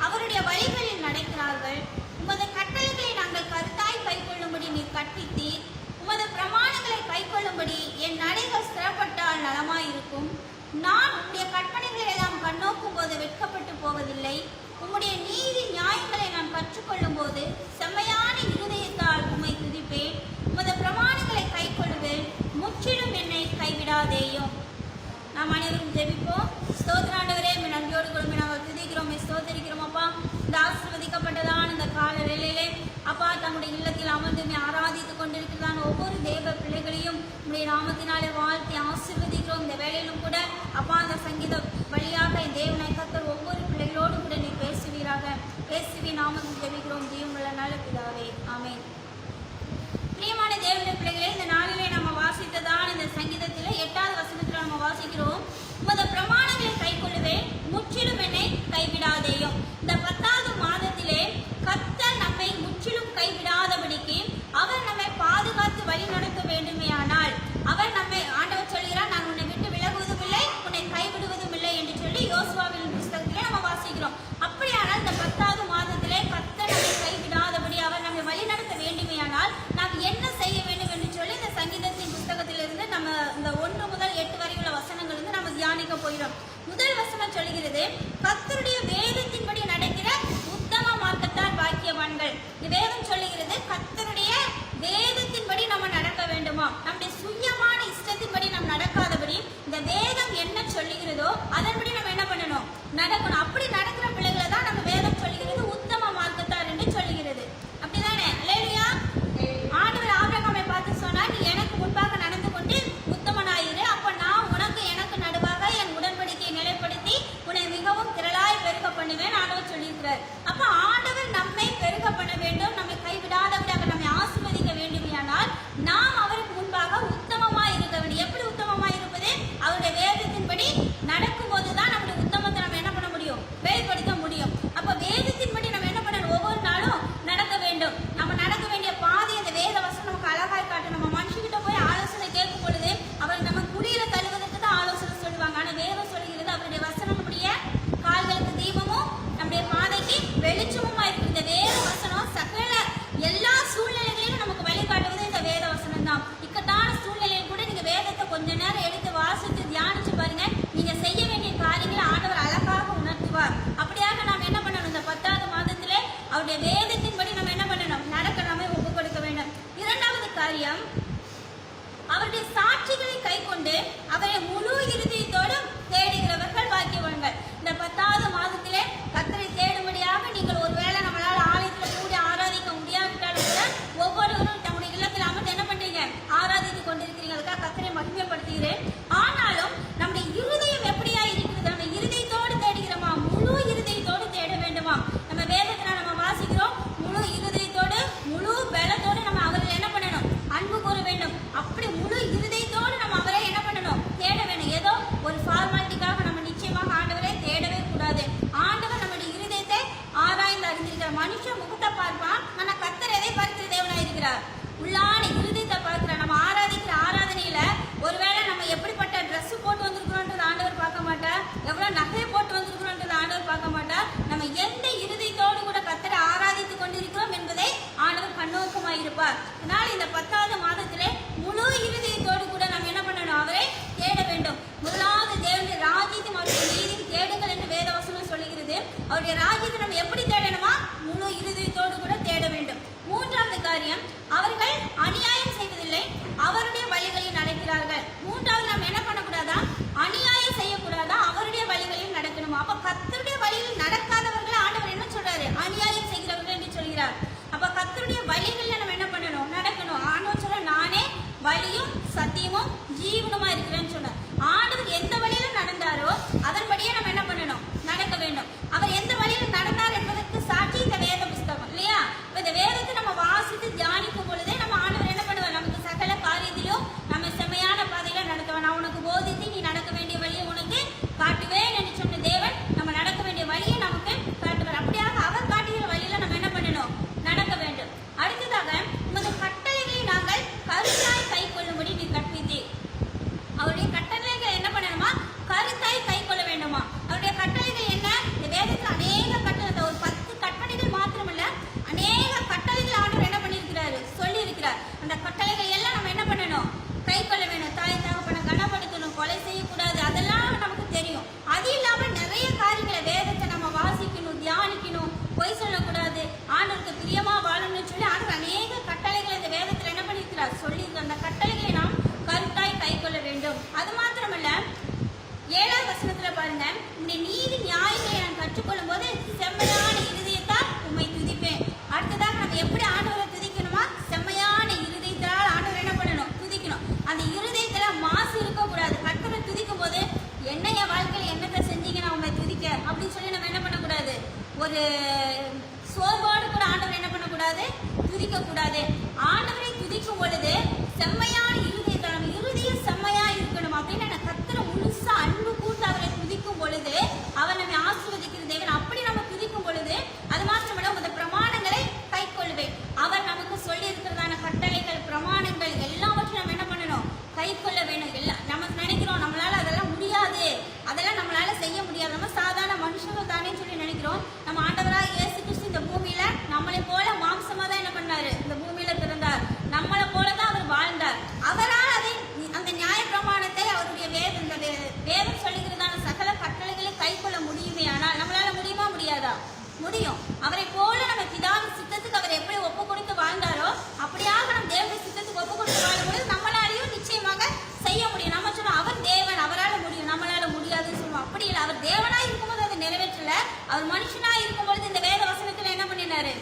அவருடைய வழிகளில் நடக்கிறார்கள். உமது கட்டளைகளை நாங்கள் கருத்தாய் கைக்கொள்ளும்படி நீர் கற்பித்தீர். உமது பிரமாணங்களை கைக்கொள்ளும்படி என் நடைகள் ஸ்திரப்பட்டால் நலமாயிருக்கும். நான் உம்முடைய கற்பனைகளை எல்லாம் கண்ணோக்கும் போது வெட்கப்பட்டு போவதில்லை. உம்முடைய நீதி நியாயங்களை நான் கற்றுக்கொள்ளும் போது செம்மையான இருதயத்தால் உம்மை துதிப்பேன். உமது பிரமாணங்களை கைக்கொள்ளுவேன், முற்றிலும் என்னை கைவிடாதேயும். நாம் அனைவரும் ஜெபிப்போம். ஸ்தோத்திர ஆண்டவரே, நன்றியோடு கொடுமை நாங்கள் துதிக்கிறோம், ஸ்தோத்தரிக்கிறோம் அப்பா. இந்த ஆசீர்வதிக்கப்பட்டதான இந்த கால வேளையிலே அப்பா தம்முடைய இல்லத்தில் அமர்ந்து ஆராதித்துக் கொண்டிருக்கிறதான ஒவ்வொரு தேவ பிள்ளைகளையும் உடைய நாமத்தினாலே வாழ்த்தி ஆசீர்வதிக்கிறோம். இந்த வேளையிலும் கூட அப்பா அந்த சங்கீத வழியாக என் தேவனை கர்த்தர் ஒவ்வொரு பிள்ளைகளோடும் கூட நீ பேசுவீராக. பேசுவி நாமத்தில் ஜெபிக்கிறோம் ஜீவனுள்ள நல்ல பிதாவே, ஆமென். பிரியமான தேவனுடைய பிள்ளைகளே, இந்த நாளிலே நம்ம வாசித்ததான இந்த சங்கீதத்தில் 8வது வசனத்தில் நம்ம வாசிக்கிறோம், உமது பிரமாணங்களை கைக்கொள்ளுவேன், முற்றிலும் என்னை கைவிடாதேயும். இந்த 10வது மாதத்திலே கர்த்தர் நம்மை முற்றிலும் கைவிடாதபடிக்கு அவர் நம்மை பாதுகாத்து வழி நடத்த வேண்டுமேயானால், அவர் நம்மை ஆண்டவர் சொல்கிறார், நான் உன்னை விட்டு விலகுவதும் இல்லை, உன்னை கைவிடுவதும் இல்லை என்று சொல்லி யோசுவாவின் புஸ்தகத்திலே நம்ம வாசிக்கிறோம். அப்படியானால் இந்த 10வது மாதத்திலே கர்த்தர் நம்மை கைவிடாதபடி அவர் நம்மை வழி நடத்த வேண்டுமேயானால் நாம் என்ன செய்ய வேண்டும் என்று சொல்லி இந்த சங்கீதத்தின் புஸ்தகத்திலிருந்து நம்ம இந்த 1 முதல் 8 வரை உள்ள வசனங்கள் இருந்து நம்ம தியானிக்க போகிறோம். முதல் வசனம் சொல்கிறது, கர்த்தருடைய வேதத்தின்படி நடக்கிற உத்தம மார்க்கத்தார் பாக்கியவான்கள். இந்த வேதம் சொல்லுகிறது கர்த்தருடைய வேதத்தின்படி நம்ம நடக்க வேண்டுமா, நம்முடைய சுயமான இஷ்டத்தின்படி நாம் நடக்காதபடி இந்த வேதம் என்ன சொல்லுகிறதோ அதன்படி நம்ம என்ன பண்ணணும், நடக்கணும். அப்படி நடக்கிற பிள்ளைகளை தான் நம்ம வேதம் சொல்லுகிறது உத்தம மார்க்கத்தார் என்று சொல்லுகிறது. அப்படிதானே? அல்லேலூயா. ஆண்டவர் ஆபிரகாமை பார்த்து சொன்னார், நீ எனக்கு முன்பாக நடந்து கொண்டு உத்தமனாயிரு, அப்ப நான் உனக்கு எனக்கு நடுவாக என் உடன்படிக்கையை நிலைப்படுத்தி உன்னை மிகவும் திரளாய் பெருக பண்ணுவேன் ஆண்டவர் சொல்லியிருக்கிறார். அப்ப ஆண்டவர் நம்மை பெருக பண்ண வேண்டும், நம்மை கைவிடாதவராக நம்மை ஆசீர்வதிக்க வேண்டுமானால் நாம் அவருக்கு முன்பாக உத்தமமாய் இருக்க வேண்டும். எப்படி உத்தமமாய் இருப்பது? அவருடைய வேதத்தின்படி நடக்கும் போதுதான் நம்முடைய உத்தமத்தை நம்ம என்ன பண்ண முடியும், கொஞ்ச நேரம் எடுத்து வாசித்து தியானிச்சு பாருங்க. நீங்க செய்ய வேண்டிய காரியங்களை ஆண்டவர் அழகாக உணர்த்துவார். அப்படியாக நாம் என்ன பண்ணணும்? இந்த 10வது மாதத்திலே அவருடைய வேதத்தின்படி நம்ம என்ன பண்ணணும்? நடக்க நாமே ஒப்பு கொடுக்க வேண்டும். இரண்டாவது காரியம், அவருடைய சாட்சிகளை கை கொண்டு அவரை முழு இருதயத்தோடு தேடுகிறவர்கள் பாக்கியவான்கள். இந்த 10வது மாதத்திலே கர்த்தரை தேடும்படியாக நீங்கள் ஒருவேளை நம்மளால ஆலயத்தில் கூடி ஆராதிக்க முடியாவிட்டாலும் கூட ஒவ்வொருவரும் தம்முடைய இல்லத்தில் அமர்ந்து என்ன பண்றீங்க? ஆராதித்து கொண்டிருக்கிறீங்க. அதுக்காக கர்த்தரை மகிமைப்படுத்துகிறேன். ஆனாலும் நம்முடைய இருதயம் எப்படியா இருக்கிறது? நம்ம இருதயத்தோடு தேடுகிறோமா? முழு இருதயத்தோடு தேட வேண்டுமா? நம்ம வேதத்தில் நம்ம வாசிக்கிறோம், முழு இருதயத்தோடு முழு பலத்தோடு நம்ம அவர்கள் என்ன பண்ணணும்? அன்பு கூற வேண்டும். அப்படி முழு இருதயத்தோடு நம்ம அவரை என்ன பண்ணணும்? தேட வேண்டும். ஏதோ ஒரு ஃபார்மாலிட்டிக்காக நம்ம நிச்சயமாக ஆண்டவரை தேடவே கூடாது. ஆண்டவர் நம்முடைய இருதயத்தை ஆராய்ந்து அறிந்திருக்கிறார். மனுஷன் முகத்தை பார்ப்பான், ஆனா கர்த்தர் எதை பார்க்கிற தேவனாய் இருக்கிறார்? உள்ளான இருதயத்தை பார்க்கிறார். நம்ம ஆராதிக்கிற ஆராதனையில ஒருவேளை நம்ம எப்படிப்பட்ட ட்ரெஸ் போட்டு வந்திருக்கிறோன்றது ஆண்டவர் பார்க்க மாட்டார். எவ்வளவு நகையை போட்டு வந்திருக்கிறோன்றது ஆண்டவர் பார்க்க மாட்டார். நம்ம எந்த இருதயத்தோடு கூட கர்த்தரை ஆராதித்துக் கொண்டிருக்கிறோம் என்பதை ஆண்டவர் கண்ணோக்கமாய் இருப்பார். அதனால இந்த 10வது மாதத்திலே முழு இருதயத்தோடு கூட நம்ம என்ன பண்ணணும்? அவரை தேட வேண்டும். முதலாவது தேவனுடைய ராஜ்யத்தையும் அவருடைய நீதியும் தேடுங்கள் என்று வேதவசனம் சொல்லுகிறது. அவருடைய ராஜ்யத்தை நம்ம எப்படி தேடணுமா? முழு இருதயத்தோடு கூட தேட வேண்டும். மூன்றாவது காரியம், அவர்கள் அநியாயம் செய்வதில்லை, அவருடைய வழிகளில் நடக்கிறார்கள். மூன்றாவது நம்ம என்ன பண்ணக்கூடாதா? அநியாயம் செய்யக்கூடாதா? அவருடைய வழிகளில் நடக்கணுமா? அப்ப கர்த்தருடைய வழியில் நடக்காதவர்கள் ஆண்டவர் என்ன சொல்றாரு? அநியாயம் செய்கிறவர்கள் என்று சொல்கிறார். அப்ப கர்த்தருடைய வழிகளில் நம்ம என்ன பண்ணணும்? நடக்கணும். ஆண்டவர் சொல்ற, நானே வழியும் சத்தியமும் ஜீவனுமா இருக்கிறேன்னு சொன்னார். ஆண்டவர் எந்த வழியில நடந்தாரோ அதன்படியே நம்ம என்ன பண்ணணும்? நடக்க வேண்டும். அவர் எந்த வழியில நடந்தார் என்பதற்கு சாட்சி இந்த வேத புஸ்தகம் இல்லையா? இந்த வேதத்தை நம்ம வாசித்து தியானிக்கும் பொழுதே நம்ம ஆண்டவர் என்ன பண்ணுவார்? நமக்கு சகல காரியத்திலும் நம்ம செம்மையான பாதையில நடத்துவார். நான் உனக்கு போதித்து நீ நடக்க வேண்டிய வழியை உனக்கு காட்டுவேன் என்று சொன்ன தேவன் நம்ம நடக்க வேண்டிய வழியை நமக்கு காட்டுவார். அப்படியாக அவர் காட்டுகிற வழியில நம்ம என்ன பண்ணணும்? நடக்க வேண்டும். அடுத்ததாக, உமது கட்டளைகளை நாங்கள் கருத்தாய் கை கொள்ளும்படி நீ கற்பித்தீர். அவருடைய கட்டளைகள் என்ன பண்ணணுமா? கருத்தாய் கை கொள்ள வேண்டுமா? அவருடைய கட்டளைகள் என்ன? இந்த வேதத்தில் அநேக கட்டளை, ஒரு 10 கட்டளைகள் மாத்திரமல்ல, அநேக கட்டளைகள் ஆண்டவர் என்ன பண்ணியிருக்கிறாரு? சொல்லி இருக்கிறார். அந்த கட்டளைகள் எல்லாம் நம்ம என்ன பண்ணணும்? கை கொள்ள வேண்டும். தாய் தகப்பனை கனப்படுத்தணும், கொலை செய்யக்கூடாது, அதெல்லாம் நமக்கு தெரியும். அது இல்லாமல் நிறைய காரியங்களை வேதத்தை நம்ம வாசிக்கணும், தியானிக்கணும், பொய் சொல்லக்கூடாது, ஆண்டவருக்கு பிரியமா வாழணும்னு சொல்லி ஆண்டவர் அநேக கட்டளைகளை இந்த வேதத்தில் என்ன பண்ணியிருக்கிறார்? சொல்லியிருக்கிறார். அந்த கட்டளைகளை நாம் கருத்தாய் கை கொள்ள வேண்டும். அது மாத்திரமல்ல, 7வது வசனத்துல பாருங்க, இந்த நீதி நியாயங்களை நான் கற்றுக்கொள்ளும் போது செம்மையான இருதயத்தால் உம்மை துதிப்பேன். அடுத்ததாக நம்ம எப்படி ஆண்டவரை துதிக்கணுமா? செம்மையான இருதயத்தால் ஆண்டவர் என்ன பண்ணணும்? துதிக்கணும். அந்த இருதயத்துல மாசு இருக்கக்கூடாது. கர்த்தரை துதிக்கும் போது, என்ன என் வாழ்க்கையில் என்னத்தை செஞ்சீங்க நான் உண்மை துதிக்க அப்படின்னு சொல்லி நம்ம என்ன பண்ணக்கூடாது? ஒரு சோர்வோடு கூட ஆண்டவர் என்ன பண்ணக்கூடாது? துதிக்க கூடாது. ஆண்டவரை துதிக்கும் பொழுது செம்மையான இருதயத்தால், நம்ம இருதயம் செம்மையா இருக்கணும் அப்படின்னு நான் கர்த்தரை முழுசா அன்பு கூட்டு அவரை துதிக்கும் பொழுது அவர் நம்மை ஆசீர்வதிக்கிற தேவன். அப்படி நம்ம துதிக்கும் பொழுது அது மாத்திரமல்ல, உமது பிரமாணங்களை கை கொள்வேன். அவர் நமக்கு சொல்லி இருக்கிறதான கட்டளைகள், பிரமாணங்கள் எல்லாவற்றையும் நம்ம என்ன பண்ணணும்? கை கொள்ள வேணும். எல்லாம் நம்ம நினைக்கிறோம் நம்மளால அதெல்லாம் முடியாது, அதெல்லாம் நம்மளால செய்ய முடியாது, நம்ம சாதாரண மனுஷர்கள் தானே சொல்லி நினைக்கிறோம். நம்ம ஆண்டவராக இயேசு கிறிஸ்து இந்த பூமியில நம்மளை போல மாம்சமா தான் என்ன பண்ணாரு? இந்த பூமியில பிறந்தார். நம்மளை போலதான் அவர் வாழ்ந்தார். அவரால் அதை அந்த நியாய பிரமாணத்தை அவருடைய வேதம் சொல்லுகிறதான சகல கட்டளைகளை கை கொள்ள முடியுமே. ஆனால் நம்மளால முடியுமா? முடியாதா? முடியும். அவரை போல நம்ம பிதாவின் சித்தத்துக்கு அவர் எப்படி ஒப்பு கொடுத்து வாழ்ந்தாரோ அப்படியாக நம்ம தேவனுடைய சித்தத்துக்கு ஒப்பு கொடுத்து வாழும்போது நம்மளாலையும் நிச்சயமாக செய்ய முடியும். நம்ம சொன்னோம் அவர் தேவன், அவரால் முடியும், நம்மளால முடியாதுன்னு சொல்லுவோம். அப்படி இல்லை. அவர் தேவனாய் இருக்கும்போது அதை நிறைவேற்றல. அவர் மனுஷனாய் இருக்கும்பொழுது இந்த வேத வசனத்துல என்ன பண்ணினாரு?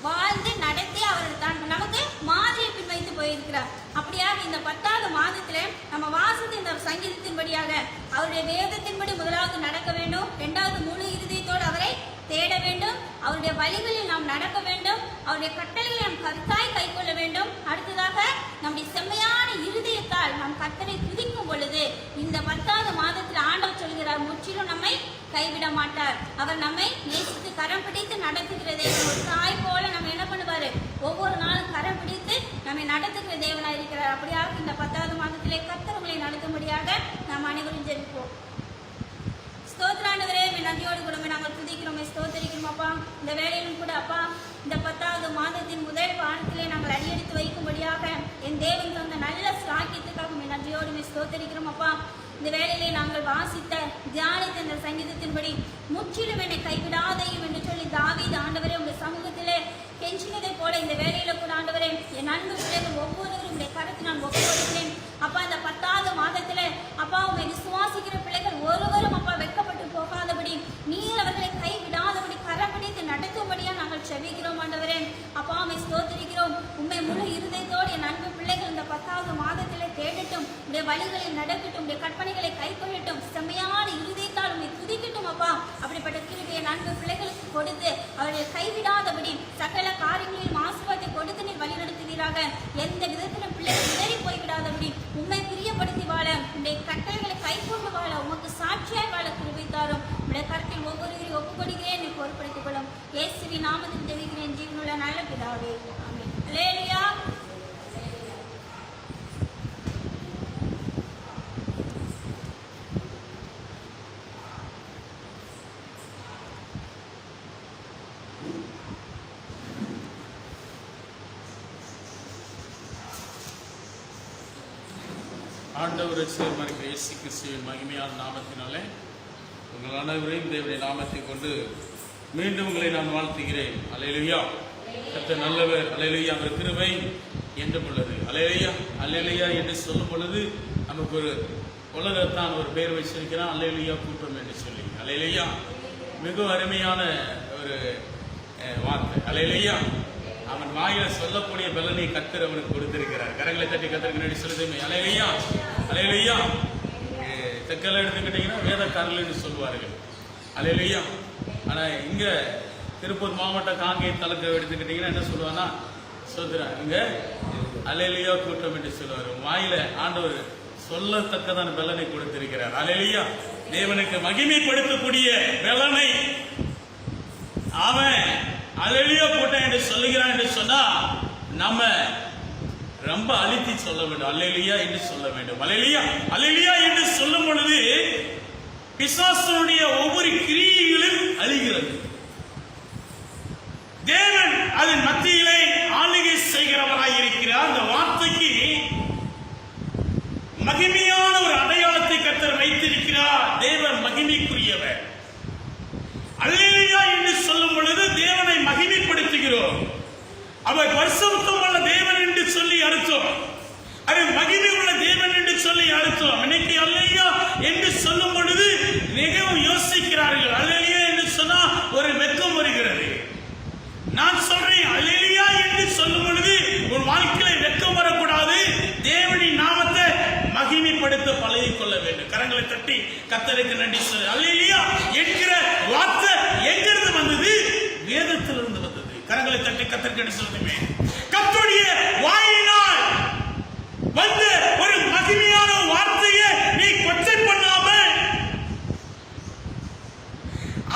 வாழ்ந்து நடத்தி அவர் தான் நமக்கு மாதிரியை பின்வைத்து போயிருக்கிறார். அப்படியாக இந்த 10வது மாதத்திலே நம்ம வாசித்து இந்த சங்கீதத்தின்படியாக அவருடைய வேதத்தின்படி முதலாவது நடக்க வேண்டும். 2வது முழு இருதயத்தோடு அவரை தேட வேண்டும். அவருடைய வழிகளில் நாம் நடக்க வேண்டும். அவருடைய கட்டளைகளை நாம் கருத்தாய் கை கொள்ள வேண்டும். அடுத்ததாக நம்முடைய செம்மையான இருதயத்தால் நாம் கர்த்தரை துதிக்கும் பொழுது இந்த 10வது மாதத்தில் ஆண்டவர் சொல்கிறார், முற்றிலும் நம்மை கைவிட மாட்டார். அவர் நம்மை நேசித்து கரம் பிடித்து நடத்துகிறதே. ஒரு தாய் போல நம்ம என்ன பண்ணுவாரு? ஒவ்வொரு நாளும் கரம் பிடித்து நம்மை நடத்துகிற தேவனாய் இருக்கிறார். அப்படியாக இந்த 10வது மாதத்திலே கர்த்தர் உங்களை நடத்தும்படியாக நாம் அனைவரும் ஜெபிப்போம். ஸ்தோத்திராண்டவரே, நன்றியோடு கூட நாங்கள் துதிக்கிறோம், ஸ்தோத்தரிக்கிறோம் அப்பா. இந்த வேலையிலும் கூட அப்பா, இந்த 10வது மாதத்தின் முதல் வாரத்திலே நாங்கள் அடியெடுத்து வைக்கும்படியாக என் தேவன் தந்த நல்ல சாக்கியத்துக்காக நன்றியோடு ஸ்தோத்தரிக்கிறோம் அப்பா. இந்த வேளையிலே நாங்கள் வாசித்த தியானித்த இந்த சங்கீதத்தின்படி முற்றிலும் என்னை கைவிடாதையும் என்று சொல்லி தாவீது ஆண்டவரே உங்கள் சமூகத்திலே கெஞ்சினதை போல இந்த வேலையில கூட ஆண்டவரே என் அன்பு பிள்ளைகள் ஒவ்வொருவரும் உடைய கருத்து நான் ஒப்புக்கொடுக்கிறேன் அப்பா. இந்த 10வது மாதத்துல அப்பா உண்மை விசுவாசிக்கிற பிள்ளைகள் ஒருவரும் அப்பா வெட்கப்பட்டு போகாதபடி நீர் அவர்களை கைவிடாதபடி கரப்பிடித்து நடத்தும்படியா நாங்கள் செபிக்கிறோம் ஆண்டவரே அப்பா. உண்மை ஸ்தோத்திரிக்கிறோம். உண்மை முழு இருதயத்தோடு என் அன்பு பிள்ளைகள் இந்த 10வது மாதத்திலே தேடட்டும், உடைய வழிகளில் நடக்கட்டும், உடைய கற்பனைகளை கைக்கொள்ளட்டும், செம்மையான இருதயத்தால் உண்மை துதிக்கட்டும் அப்பா. அப்படிப்பட்ட கிருபையை என் அன்பு பிள்ளைகளுக்கு கொடுத்து அவர்களை கைவிடாதபடி சகல காரியங்களில் ஆசீர்வாதத்தை கொடுத்து நீர் வழி நடத்துவீராக. எந்த விதத்திலும் பிள்ளைகள் இடறி போய்விடாதபடி உண்மை பிரியப்படுத்தி வாழ, உடைய கட்டளைகளை கைக்கொண்டு வாழ, உமக்கு சாட்சியாய் வாழ கிருபை தாரும். உடைய கருத்தில் ஒவ்வொருவரையும் ஒப்புக்கொடுக்கிறேன், நீ பொறுப்படுத்திக் கொள்ளும். இயேசுவின் நாமத்தில் ஜெபிக்கிறேன் ஜீவனுள்ள நல்ல பிதாவே, ஆமென். அல்லேலூயா. ஆண்டவர் ரட்சகருமாகிய இயேசு கிறிஸ்துவின் மகிமையான நாமத்தினாலே உங்கள் அனைவரையும் தேவனுடைய நாமத்தை கொண்டு மீண்டும் உங்களை நான் வாழ்த்துகிறேன். அல்லேலூயா. கர்த்தர் நல்லவர். அல்லேலூயா. அவர் கிருபை என்றும் உள்ளது. அல்லேலூயா. அல்லேலூயா என்று சொல்லும் பொழுது நமக்கு ஒரு உலகத்தான் ஒரு பெயர் வச்சிருக்கிறான், அல்லேலூயா கூட்டம் என்று சொல்லி. அல்லேலூயா. மிகவும் அருமையான ஒரு வார்த்தை. அல்லேலூயா. அவன் வாயில சொல்லக்கூடிய பலனை கர்த்தர் அவனுக்கு கொடுத்திருக்கிறார். கரங்களை தட்டி கர்த்தருக்கு நன்றி சொல்லுதுமே. அல்லேலூயா. அல்லேலூயா. தெற்கெல்லாம் எடுத்துக்கிட்டீங்கன்னா வேதக்காரர்கள் சொல்லுவார்கள். அல்லேலூயா. ஆனா இங்க திருப்பூர் மாவட்ட காங்கேய தலத்தை எடுத்துக்கிட்டீங்கன்னா என்ன சொல்லுவானா, சொல்றான் இங்க அல்லேலூயா கூட்டம் என்று சொல்லுவார். வாயில ஆண்டவர் சொல்லத்தக்கதான பலனை கொடுத்திருக்கிறார். அல்லேலூயா. தேவனுக்கு மகிமைப்படுத்தக்கூடிய பலனை அவன் அல்லேலூயா கூட்டம் என்று சொல்லுகிறான் என்று சொன்னா நம்ம ரொம்ப அழுத்தி சொல்ல வேண்டும். அல்லேலூயா என்று சொல்ல வேண்டும். அல்லேலூயா. அல்லேலூயா என்று சொல்லும் பொழுது பிசாசுடைய ஒவ்வொரு கிரியைகளும் அழிகிறது. தேவன் அதன் மத்தியிலே ஆளுகை செய்கிறவராய் இருக்கிறார். அந்த வார்த்தைக்கு மகிமையான ஒரு அடையாளத்தை கர்த்தர் வைத்திருக்கிறார். தேவன் மகிமைக்குரியவர். அல்லேலூயா என்று சொல்லும் பொழுது தேவனை மகிமைப்படுத்துகிறோம். அவர் பரிசுத்தம் உள்ள தேவன் என்று சொல்லி அர்த்தம். அது மகிமை உள்ள தேவன் என்று சொல்லி அர்த்தம். இன்னைக்கு அல்லேலூயா என்று சொல்லும் பொழுது மிகவும் யோசிக்கிறார்கள். அல்லேலூயா என்று சொன்னா ஒரு வெட்கம் வருகிறது. நான் சொல்றேன், அல்லேலூயா என்று சொல்லும் பொழுது உன் வாழ்க்கையில வெட்கம் வரக்கூடாது. தேவனின் நாமத்தை மகிமைப்படுத்த பழகிக் கொள்ள வேண்டும். கரங்களை தட்டி கர்த்தருக்கு நன்றி சொல்லு. அல்லேலூயா என்கிற வார்த்தை எங்கிருந்து வந்தது? வேதத்திலிருந்து வந்தது. கரங்களை தட்டி கர்த்தருக்கு நன்றி சொல்லுமே. கர்த்தருடைய வாயினால் வந்த ஒரு மகிமையான வார்த்தையை நீ கொச்சை பண்ணாம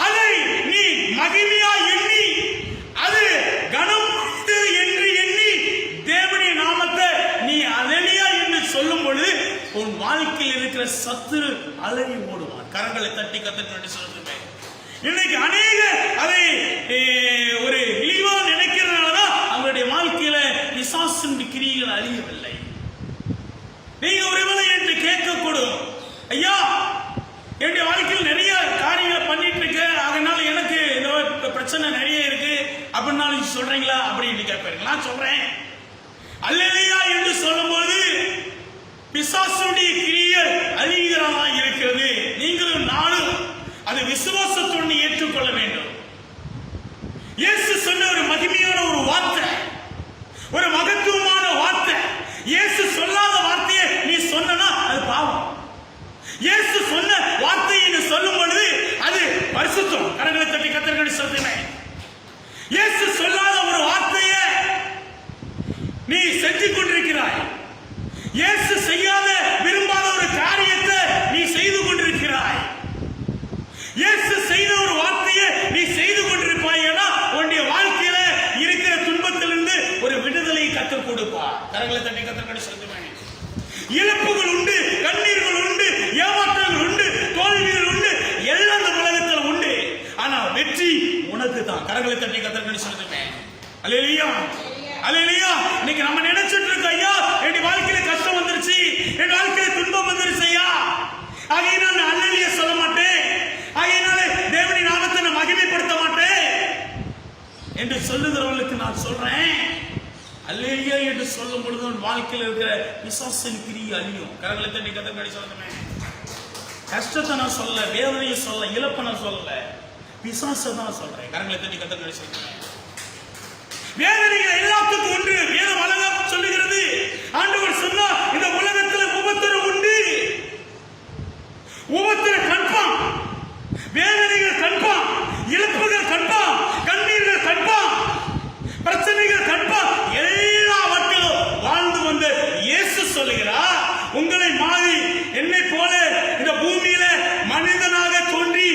அதை நீ மகிமையா எண்ணி அது கனம் என்று எண்ணி தேவனுடைய நாமத்தை நீ அல்லேலூயா என்று சொல்லும் பொழுது உன் வாழ்க்கையில் இருக்கிற சத்துரு அலறி ஓடுவான். கரங்களை தட்டி கர்த்தருக்கு நன்றி சொல்லுமே. இன்னைக்கு அநேக அதை ஒரு இழிவா நினைக்கிறதுனாலதான் அவங்களுடைய வாழ்க்கையில பிசாசின் கிரியைகள் அழியவில்லை. நீங்க ஒருவேளை என்று கேட்கக்கூடும், ஐயா என்னுடைய வாழ்க்கையில் நிறைய காரியங்களை பண்ணிட்டு இருக்க, அதனால எனக்கு இந்த பிரச்சனை நிறைய இருக்கு அப்படின்னாலும் சொல்றீங்களா அப்படின்னு கேட்பாரு. நான் சொல்றேன், அல்லேலூயா என்று சொல்லும்போது பிசாசுடைய கிரியை அழிகிறதா இருக்கிறது. நீங்களும் நானும் அதை விசுவாசத்தோடு ஏற்றுக்கொள்ள வேண்டும். இயேசு சொன்ன ஒரு மகிமையான ஒரு வார்த்தை, ஒரு மகத்துவமான வார்த்தை. இயேசு சொல்லாத வார்த்தையை நீ சொன்னா அது பாவம். இயேசு சொன்ன வார்த்தையை நீ சொல்லும் பொழுது அது பரிசுத்தம். கரங்களை தட்டி கர்த்தருக்கு சொல்றேன். இயேசு சொல்லாத ஒரு வார்த்தையை நீ செஞ்சு கொண்டிருக்கிறாய். இயேசு செய்யாத விரும்பாத ஒரு காரியத்தை நீ செய்து கொண்டிருக்கிறாய். இயேசு செய்த ஒரு வார்த்தையை நீ செய்து கொண்டிருப்பாய். ஏன்னா உன்னுடைய வாழ்க்கையில இருக்கிற துன்பத்திலிருந்து ஒரு விடுதலை கற்றுக் கொடுப்பார். கரங்களை தட்டி கர்த்தருக்கு சொல்லுவேன். இழப்புகள் உண்டு, கண்ணீர்கள் உண்டு, ஏமாற்றங்கள் உண்டு, தோல்விகள் உண்டு, எல்லாம் இந்த உலகத்தில் உண்டு. ஆனா வெற்றி உனக்கு தான். கரங்களை தட்டி கர்த்தருக்கு சொல்லுவேன். அல்லேலூயா. அல்லேலூயா. இன்னைக்கு நம்ம நினைச்சிட்டு இருக்க, ஐயா என் வாழ்க்கையில் துன்பம் வந்துருச்சையா, ஆகையினால் நான் அல்லேலூயா சொல்ல மாட்டேன், ஆகையினாலே தேவனின் நாமத்தை நான் மகிமைப்படுத்த மாட்டேன் என்று சொல்லுகிறவர்களுக்கு நான் சொல்றேன், அல்லேலூயா என்று சொல்லும் பொழுது உன் வாழ்க்கையில் இருக்கிற பிசாசின் கிரியை அழியும். கரங்களை தட்டி கத்தர் சொல்லுமே. கஷ்டத்தை நான் சொல்ல, வேதனையை சொல்ல, இழப்பை நான் சொல்லல, பிசாசை தான் சொல்றேன். கரங்களை தட்டி கத்தர் சொல்லுங்க. வேதனைகள் எல்லாத்துக்கும் உண்டு. வேதம் அழகாக சொல்லுகிறது. ஆண்டவர் சொன்னா இந்த உலகத்தில் உபத்திரம் உண்டு. உபத்திரம் கன்ஃபார்ம், வேதனைகள் கன்ஃபார்ம், இழப்புகள் கன்ஃபார்ம், கண்ணீர்கள் கன்ஃபார்ம், பிரச்சனைகள் கன்ஃபார்ம். எல்லாவற்றிலும் வாழ்ந்து வந்த இயேசு சொல்லுகிறார், உங்களை மாறி என்னை போல இந்த பூமியில மனிதனாக தோன்றி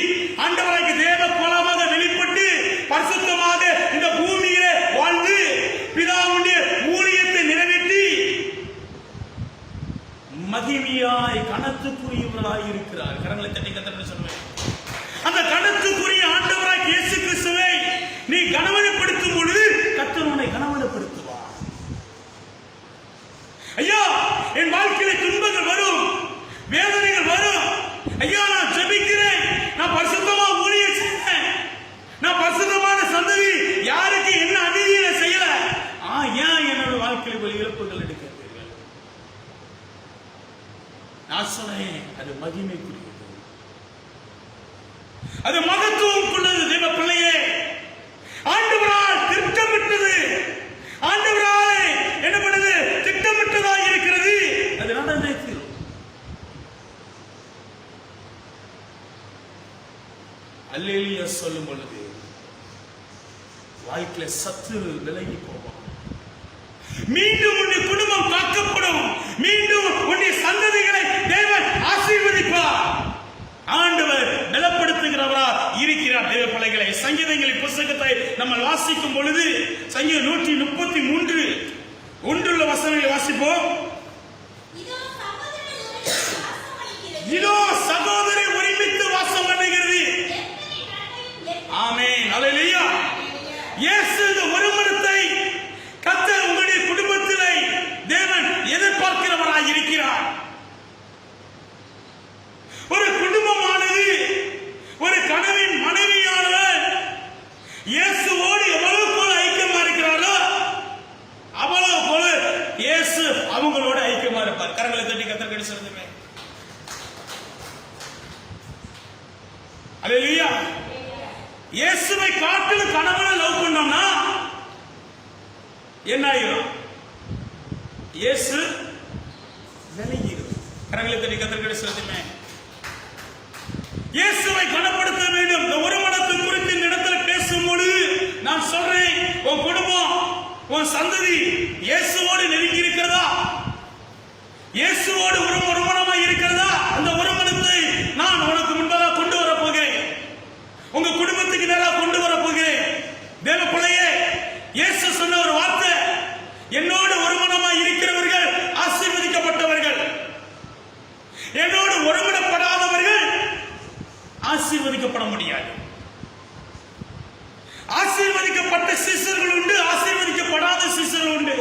ஆண்டவராகிய தேவ கோலமாக வெளிப்பட்டு பரிசுத்தமாக இந்த பூமியில வாழ்ந்து பிதாவுடைய ஊழியத்தை நிறைவேற்றி மகிமையாய் கனத்துக்குரியவராய் இருக்கிறார். கரங்களை தட்டி கத்தர் சொல்லுவேன். அந்த கனத்துக்குரிய ஆண்டவராய் இயேசு கிறிஸ்துவை நீ கனவனப்படுத்தும் பொழுது கர்த்தர் உன்னை கனவனப்படுத்துவார். ஐயா, என் வாழ்க்கையில துன்பங்கள் வரும், வேதனைகள் வரும். ஐயா, நான் ஜெபிக்கிறேன், நான் பரிசுத்தமா ஊழியம் செய்றேன், நான் பரிசுத்தமான சந்ததி, யாருக்கு என்ன அநீதியை செய்யல, ஏன் என்னோட வாழ்க்கையில் இவ்வளவு இழப்புகள் எடுக்கிறீர்கள்? நான் சொன்னேன், அது மகிமைக்குரியது, அது மகத்துவம் கொண்டது. தேவ பிள்ளையே, ஆண்டவரால் திட்டமிட்டது, ஆண்டவரால் என்ன பண்ணுது, திட்டமிட்டதா இருக்கிறது, அது நடந்தது. அல்லேலூயா சொல்லும் பொழுது வாழ்க்கையில சத்துரு விலகி போவான். மீண்டும் உன்னுடைய குடும்பம் காக்கப்படும், மீண்டும் உன்னுடைய சந்ததிகளை தேவன் ஆசீர்வதிப்பார். ஆண்டவர் பலப்படுத்துகிறவரா இருக்கிறார். தேவ பிள்ளைகளை, சங்கீதங்களின் புத்தகத்தை நம்ம வாசிக்கும் பொழுது சங்கீதம் 133 ஒன்றுள்ள வசனங்களை வாசிப்போம். இதோ சகோதரி ஒருமித்து வாசம் பண்ணுகிறது. ஆமென், அல்லேலூயா. இயேசு இந்த ஒருமனத்தை கர்த்தர் உங்களுடைய குடும்பத்திலே தேவன் எதிர்பார்க்கிறவராய் இருக்கிறார். ஒரு குடும்பமானது, ஒரு கணவன் மனைவியானவர் இயேசுவோடு எவ்வளவு போல ஐக்கியமா இருக்கிறாரோ அவ்வளவு போல இயேசு அவங்களோட ஐக்கியமா இருப்பார். கரங்களை தட்டி கர்த்தருக்கு சொல்லுங்க. அல்லேலூயா. இயேசுவை காட்டிலும் கணவனை லவ் பண்ணோம்னா என்ன ஆயிரும்? இயேசு விலகிடும். கரங்களை தட்டி கர்த்தருக்கு சொல்லுங்க. இயேசுவை கனப்படுத்த வேண்டும். இந்த ஒரு மனத்தை குறித்து இந்த இடத்துல பேசும்போது நான் சொல்றேன், உன் குடும்பம், உன் சந்ததி இயேசுவோடு நெருங்கி இருக்கிறதா? இயேசுவோடு ஒரு மனமாய் இருக்கிறதா? அந்த ஒரு மனத்தை நான் உனக்கு முன்பதாக கொண்டு வர போகிறேன், உங்க குடும்பத்துக்கு நேராக கொண்டு வர போகிறேன். தேவ பிள்ளையே, இயேசு சொன்ன ஒரு வார்த்தை, என்னோடு ஒரு மனமாய் இருக்கிறவர்கள் ஆசீர்வதிக்கப்பட்டவர்கள், என்னோடு ஒருமனப்படாதவர்கள் ஆசீர்வதிக்கப்பட முடியாது. ஆசீர்வதிக்கப்பட்ட சீசர்கள் உண்டு, ஆசீர்வதிக்கப்படாத சீசர்கள் உண்டு.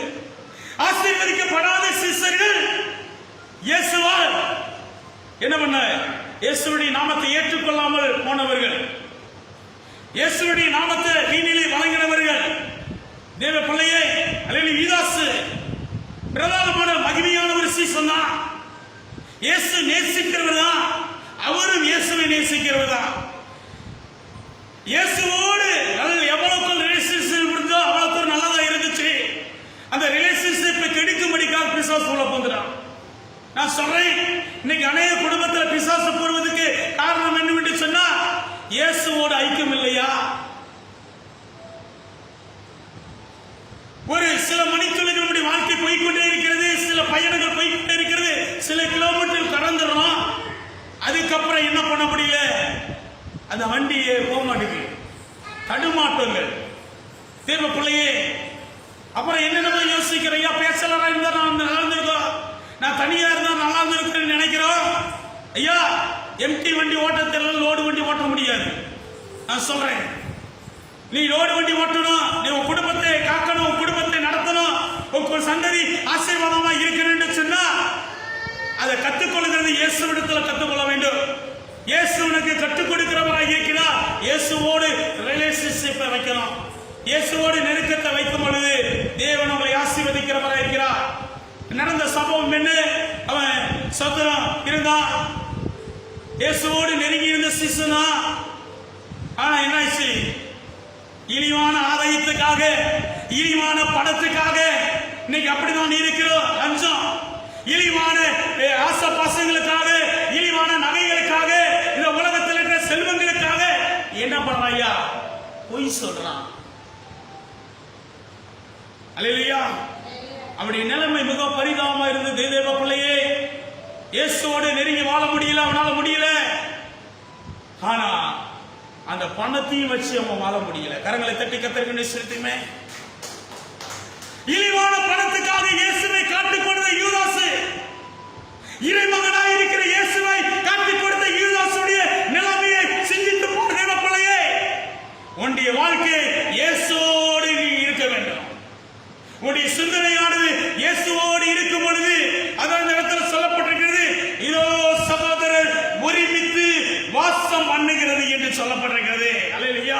ஆசீர்வதிக்கப்படாத சீசர்கள் இயேசுவால் என்ன பண்ண, இயேசுவுடைய நாமத்தை ஏற்றுக்கொள்ளாமல் போனவர்கள், இயேசுவுடைய நாமத்தை வீணிலே வழங்கினவர்கள். தேவ பிள்ளையே, அல்லேலூயா. யூதாசு பிரதானமான மகிமையான ஒரு சீசன் தான். இயேசு நேசிக்கிறவர் தான், அவரும் இயேசுவை நேசிக்கிறவர் தான். இயேசுவோடு எவ்வளவு ரிலேஷன்ஷிப் இருந்தோ அவ்வளவு நல்லதா இருந்துச்சு. அந்த ரிலேஷன்ஷிப்பை கெடுக்கும்படிக்காக பிசாசு உள்ள போந்துறான். நான் சொல்றேன், இன்னைக்கு அநேக குடும்பத்தில் பிசாசு போடுவதற்கு காரணம் என்னவென்று சொன்னா, இயேசுவோடு ஐக்கியம் இல்லையா? ஒரு சில மணித்துளிகள் நம்முடைய வாழ்க்கை போய்கொண்டே இருக்கிறது, சில பயணங்கள் போய்கொண்டே இருக்கிறது, சில கிலோமீட்டர் கடந்துடுறோம். அதுக்கப்புறம் என்ன பண்ண முடியல, அந்த வண்டியே போக மாட்டேங்குது, தடுமாட்டங்கள். தேவ பிள்ளையே, அப்புறம் என்னென்ன யோசிக்கிறையா, பேசலாம் இருந்தா நான் நல்லா இருந்திருக்கோம், நான் தனியா இருந்தா நல்லா இருந்திருக்கிறேன்னு நினைக்கிறோம். ஐயா, எம்டி வண்டி ஓட்ட தெரியல, லோடு வண்டி ஓட்ட முடியாது. நான் சொல்றேன், நீ லோடு வண்டி ஓட்டணும், நீ உன் குடும்பத்தை காக்கணும், உன் குடும்பத்தை நடத்தணும், உன் சந்ததி ஆசீர்வாதமா இருக்கணும்னு சொன்னா அதை கற்றுக்கொள்கிறது இயேசுவிடத்தில் கற்றுக்கொள்ள வேண்டும். இயேசு உனக்கு கற்றுக் கொடுக்கிறவராக இருக்கிறார். இயேசுவோடு ரிலேஷன்ஷிப்பை வைக்கணும். இயேசுவோடு நெருக்கத்தை வைக்கும் பொழுது தேவன் அவரை ஆசீர்வதிக்கிறவராக இருக்கிறார். நடந்த சம்பவம் என்ன? அவன் சத்துரம் இருந்தான், இயேசுவோடு நெருங்கி இருந்த சிசுனா. ஆனா என்னாச்சு? இழிவான ஆதாயத்துக்காக, இழிவான பணத்துக்காக இன்னைக்கு அப்படிதான் இருக்கிறோம். லஞ்சம், இழிவான ஆசை பாசங்களுக்காக, இழிவான நகைகளுக்காக, இந்த உலகத்தில் இருக்கிற செல்வங்களுக்காக என்ன பண்றாயா? பொய் சொல்றான். அல்லேலூயா. அவனுடைய நிலைமை மிக பரிதாபமா இருந்தது. தேவ பிள்ளையே, இயேசுவோடு நெருங்கி வாழ முடியல, அவனால முடியல. ஆனா அந்த பணத்தையும் வச்சு அவன் வாழ முடியல. கரங்களை தட்டி கத்தருக்கு செலுத்துமே. இழிவான பணத்துக்காக இயேசுவை காட்டிக் கொடுத்த யூதாசு, இறைமகனாய் இருக்கிற இயேசுவை காட்டிக் கொடுத்த யூதாசுடைய நிலைமையை சிந்தித்து பார் தேவ பிள்ளையே. உன்னுடைய வாழ்க்கை இயேசுவோடு நீ இருக்க வேண்டும். உன்னுடைய சிந்தனையானது இயேசுவோடு இருக்கும் பொழுது அதான் இடத்துல சொல்லப்பட்டிருக்கிறது, இதோ சகோதரர் ஒருமித்து வாசம் பண்ணுகிறது என்று சொல்லப்பட்டிருக்கிறது. அல்லேலூயா.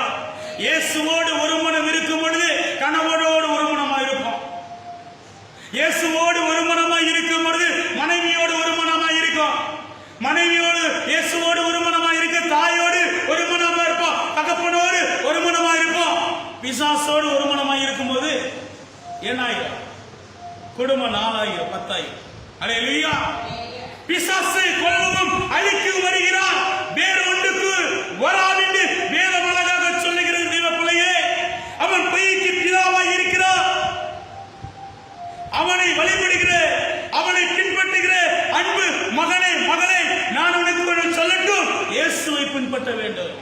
இயேசுவோடு ஒரு மனம் இருக்கும் பொழுது கணவனோடு ஒரு மனமாய் இருப்போம். இயேசுவோடு ஒரு மனமாய் இருக்கும் பொழுது மனைவியோடு ஒரு மனமாய் இருக்கும். மனைவியோடு இயேசுவோடு ஒரு மனமாய் இருக்க, தாயோடு ஒரு மனமாய் இருப்போம், தகப்பனோடு ஒரு மனமாய் இருப்போம். பிசாசோடு ஒரு மனமாய் இருக்கும் போது என்னாயிரம்? குடும்பம் 4000 10,000. அல்லேலூயா. பிசாசை கொல்லவும் அழிக்கவும் வருகிறான், வேறு ஒன்றுக்கு வரான் என்று வேதம் அழகாக சொல்லுகிறது தேவ பிள்ளையே. அவன் பொய்க்கு பிதாவாய் இருக்கிறான். அவனை வழிபடுகிற, அவனை பின்பற்றுகிற அன்பு மகனே மகளே, நான் உனக்கு சொல்லட்டும், இயேசுவை பின்பற்ற வேண்டும்.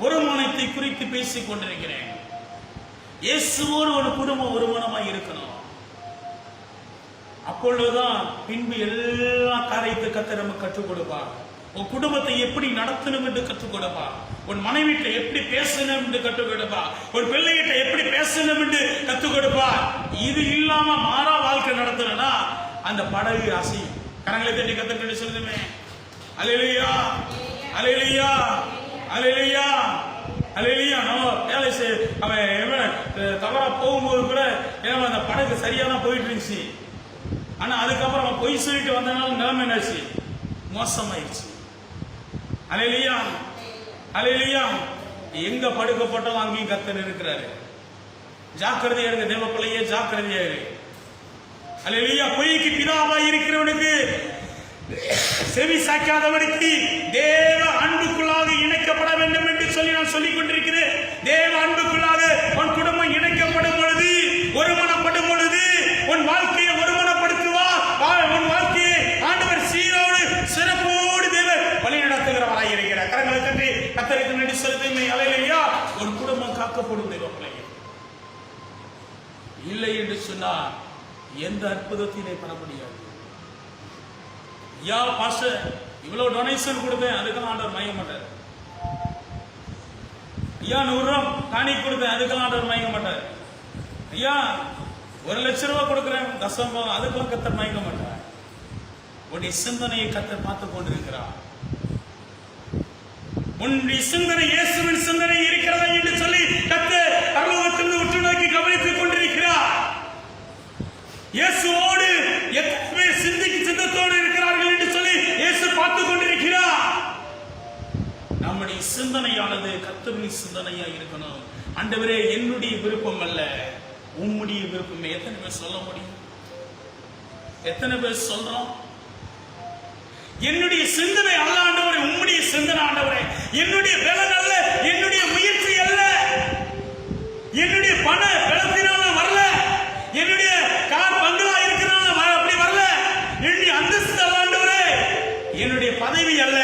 ஒரு மனத்தை குறித்து பேசிக் கொண்டிருக்கிறேன். இயேசுவோடு ஒரு குடும்பம் ஒரு மனமாய் இருக்கணும். அப்பொழுதுதான் பின்பு எல்லா காரியத்தை கர்த்தர் நமக்கு கற்றுக் கொடுப்பார். உன் குடும்பத்தை எப்படி நடத்தணும் என்று கற்றுக் கொடுப்பார். உன் மனைவிட்ட எப்படி பேசணும் என்று கற்றுக் கொடுப்பார். ஒரு பிள்ளைகிட்ட எப்படி பேசணும் என்று கற்றுக் கொடுப்பார். இது இல்லாம மாறா வாழ்க்கை நடத்தணும்னா அந்த படகு அசையும். கரங்களை தட்டி கத்துக்கிட்டு சொல்லுமே. அல்லேலூயா, அல்லேலூயா, அல்லேலூயா, அல்லேலூயா. நம்ம வேலை அவன் தவறா போகும்போது கூட அந்த படகு சரியா தான் போயிட்டு இருந்துச்சு. ஆனா அதுக்கப்புறம் அவன் பொய் சொல்லிட்டு வந்தனால நிலைமை என்னாச்சு? மோசமாயிடுச்சு. அல்லேலூயா, அல்லேலூயா. எங்க படுக்கப்பட்டாலும் அங்கேயும் கர்த்தர் இருக்கிறாரு. ஜாக்கிரதையா இருங்க தேவ பிள்ளையே, ஜாக்கிரதையா இரு. அல்லேலூயா. பொய்க்கு பிதாவாய் இருக்கிறவனுக்கு செவி சாய்க்காதவனுக்கு தேவ அன்புக்குள்ளாக இணைக்கப்பட வேண்டும் என்று சொல்லி நான் சொல்லிக் கொண்டிருக்கிறேன். தேவ அன்புக்குள்ளாக உன் குடும்பம் இணைக்கப்படும் பொழுது, ஒருமனப்படும் பொழுது உன் வாழ்க்கையை ஒருமனப்படுத்துவார். உன் வாழ்க்கையை ஆண்டவர் சீரோடு சிறப்போடு தேவ வழி நடத்துகிறவராய் இருக்கிறார். கரங்களை தட்டி கர்த்தருக்கு நன்றி செலுத்துங்கள். அல்லேலூயா. ஒரு குடும்பம் காக்கப்படும் தேவ பிள்ளையே. இல்லை என்று சொன்னால் எந்த அற்புதத்தினை பெற முடியாது. ஐயா பாஸ்டர் இவ்வளவு டொனேஷன் கொடுத்தேன், அதுக்கெல்லாம் ஆண்டவர் மயங்க மாட்டார். ஐயா 100 ரூபா காணிக்கை கொடுத்தேன், அதுக்கெல்லாம் ஆண்டவர் மயங்க மாட்டார். ஐயா 1,00,000 ரூபாய் கொடுக்கிறேன் தசமம், அதுக்கெல்லாம் கர்த்தர் மயங்க மாட்டார். உன்னுடைய சிந்தனையை கர்த்தர் பார்த்து கொண்டிருக்கிறார். உன்னுடைய சிந்தனை இயேசுவின் சிந்தனை இருக்கிறதா என்று சொல்லி கர்த்தர் பரலோகத்திலிருந்து உற்று நோக்கி கவனித்துக் கொண்டிருக்கிறார். இயேசுவோடு எத்தனை பேர் சிந்தத்தோடு இருக்கிறார்கள் என்று சொல்லி இயேசு பார்த்துக் கொண்டிருக்கிறார். நம்முடைய சிந்தனையானது கர்த்தருடைய சிந்தனையா இருக்கணும். ஆண்டவரே என்னுடைய விருப்பம் அல்ல, உம்முடைய விருப்பமே. எத்தனை பேர் சொல்ல முடியும்? எத்தனை பேர் சொல்றோம்? என்னுடைய சிந்தனை அல்ல ஆண்டவரே, உம்முடைய சிந்தனை ஆண்டவரே. என்னுடைய பலன் அல்ல, என்னுடைய முயற்சி அல்ல, என்னுடைய பண பலத்தினால வரல, என்னுடைய கார் பங்களா இருக்கிறனால அப்படி வரல, என்னுடைய அந்தஸ்து அல்ல ஆண்டவரே, என்னுடைய பதவி அல்ல.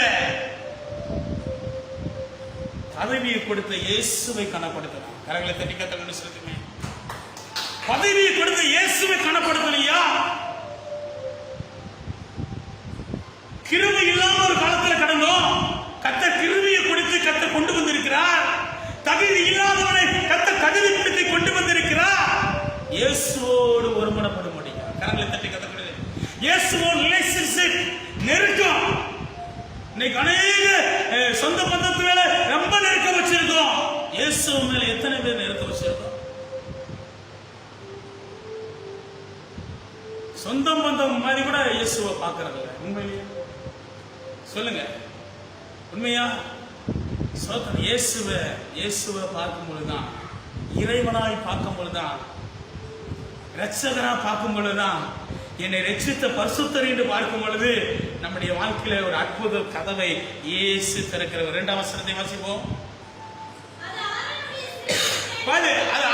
பதவியை கொடுத்த இயேசுவை கனப்படுத்தலாம். கரங்களை தட்டி கத்தன்னு சொல்லுமே. பதவியை கொடுத்த இயேசுவை கனப்படுத்தலையா? கிருபை இல்லாம ஒரு காலத்துல கடந்தோம். கர்த்தர் கிருபையை கொடுத்து கர்த்தர் கொண்டு வந்திருக்கிறார். தகுதி இல்லாதவனை கர்த்தர் தகுதிப்படுத்தி கொண்டு வந்திருக்கிறார். இயேசுவோடு ஒருமனப்பட முடியும். கரங்களை தட்டி கத்தப்படுது. இயேசுவோட ரிலேஷன்ஷிப் நெருக்கம். இன்னைக்கு அநேக சொந்த பந்தத்து மேல ரொம்ப நெருக்கம் வச்சிருக்கோம். இயேசு மேல எத்தனை பேர் நெருக்கம் வச்சிருக்கோம்? சொந்த பந்தம் மாதிரி கூட இயேசுவை பார்க்கறதில்ல. உண்மையிலேயே சொல்லுங்க, உண்மையா? இயேசுவை பார்க்கும் பொழுதுதான், இறைவனாய் பார்க்கும் பொழுதுதான், இரட்சகரா பார்க்கும் பொழுதுதான், என்னை ரட்சித்த பரிசுத்தர் என்று பார்க்கும் பொழுது நம்முடைய வாழ்க்கையில ஒரு அற்புத கதவை இயேசு திறக்கிறார். 2ஆம் வசனத்தை வாசிப்போம். அது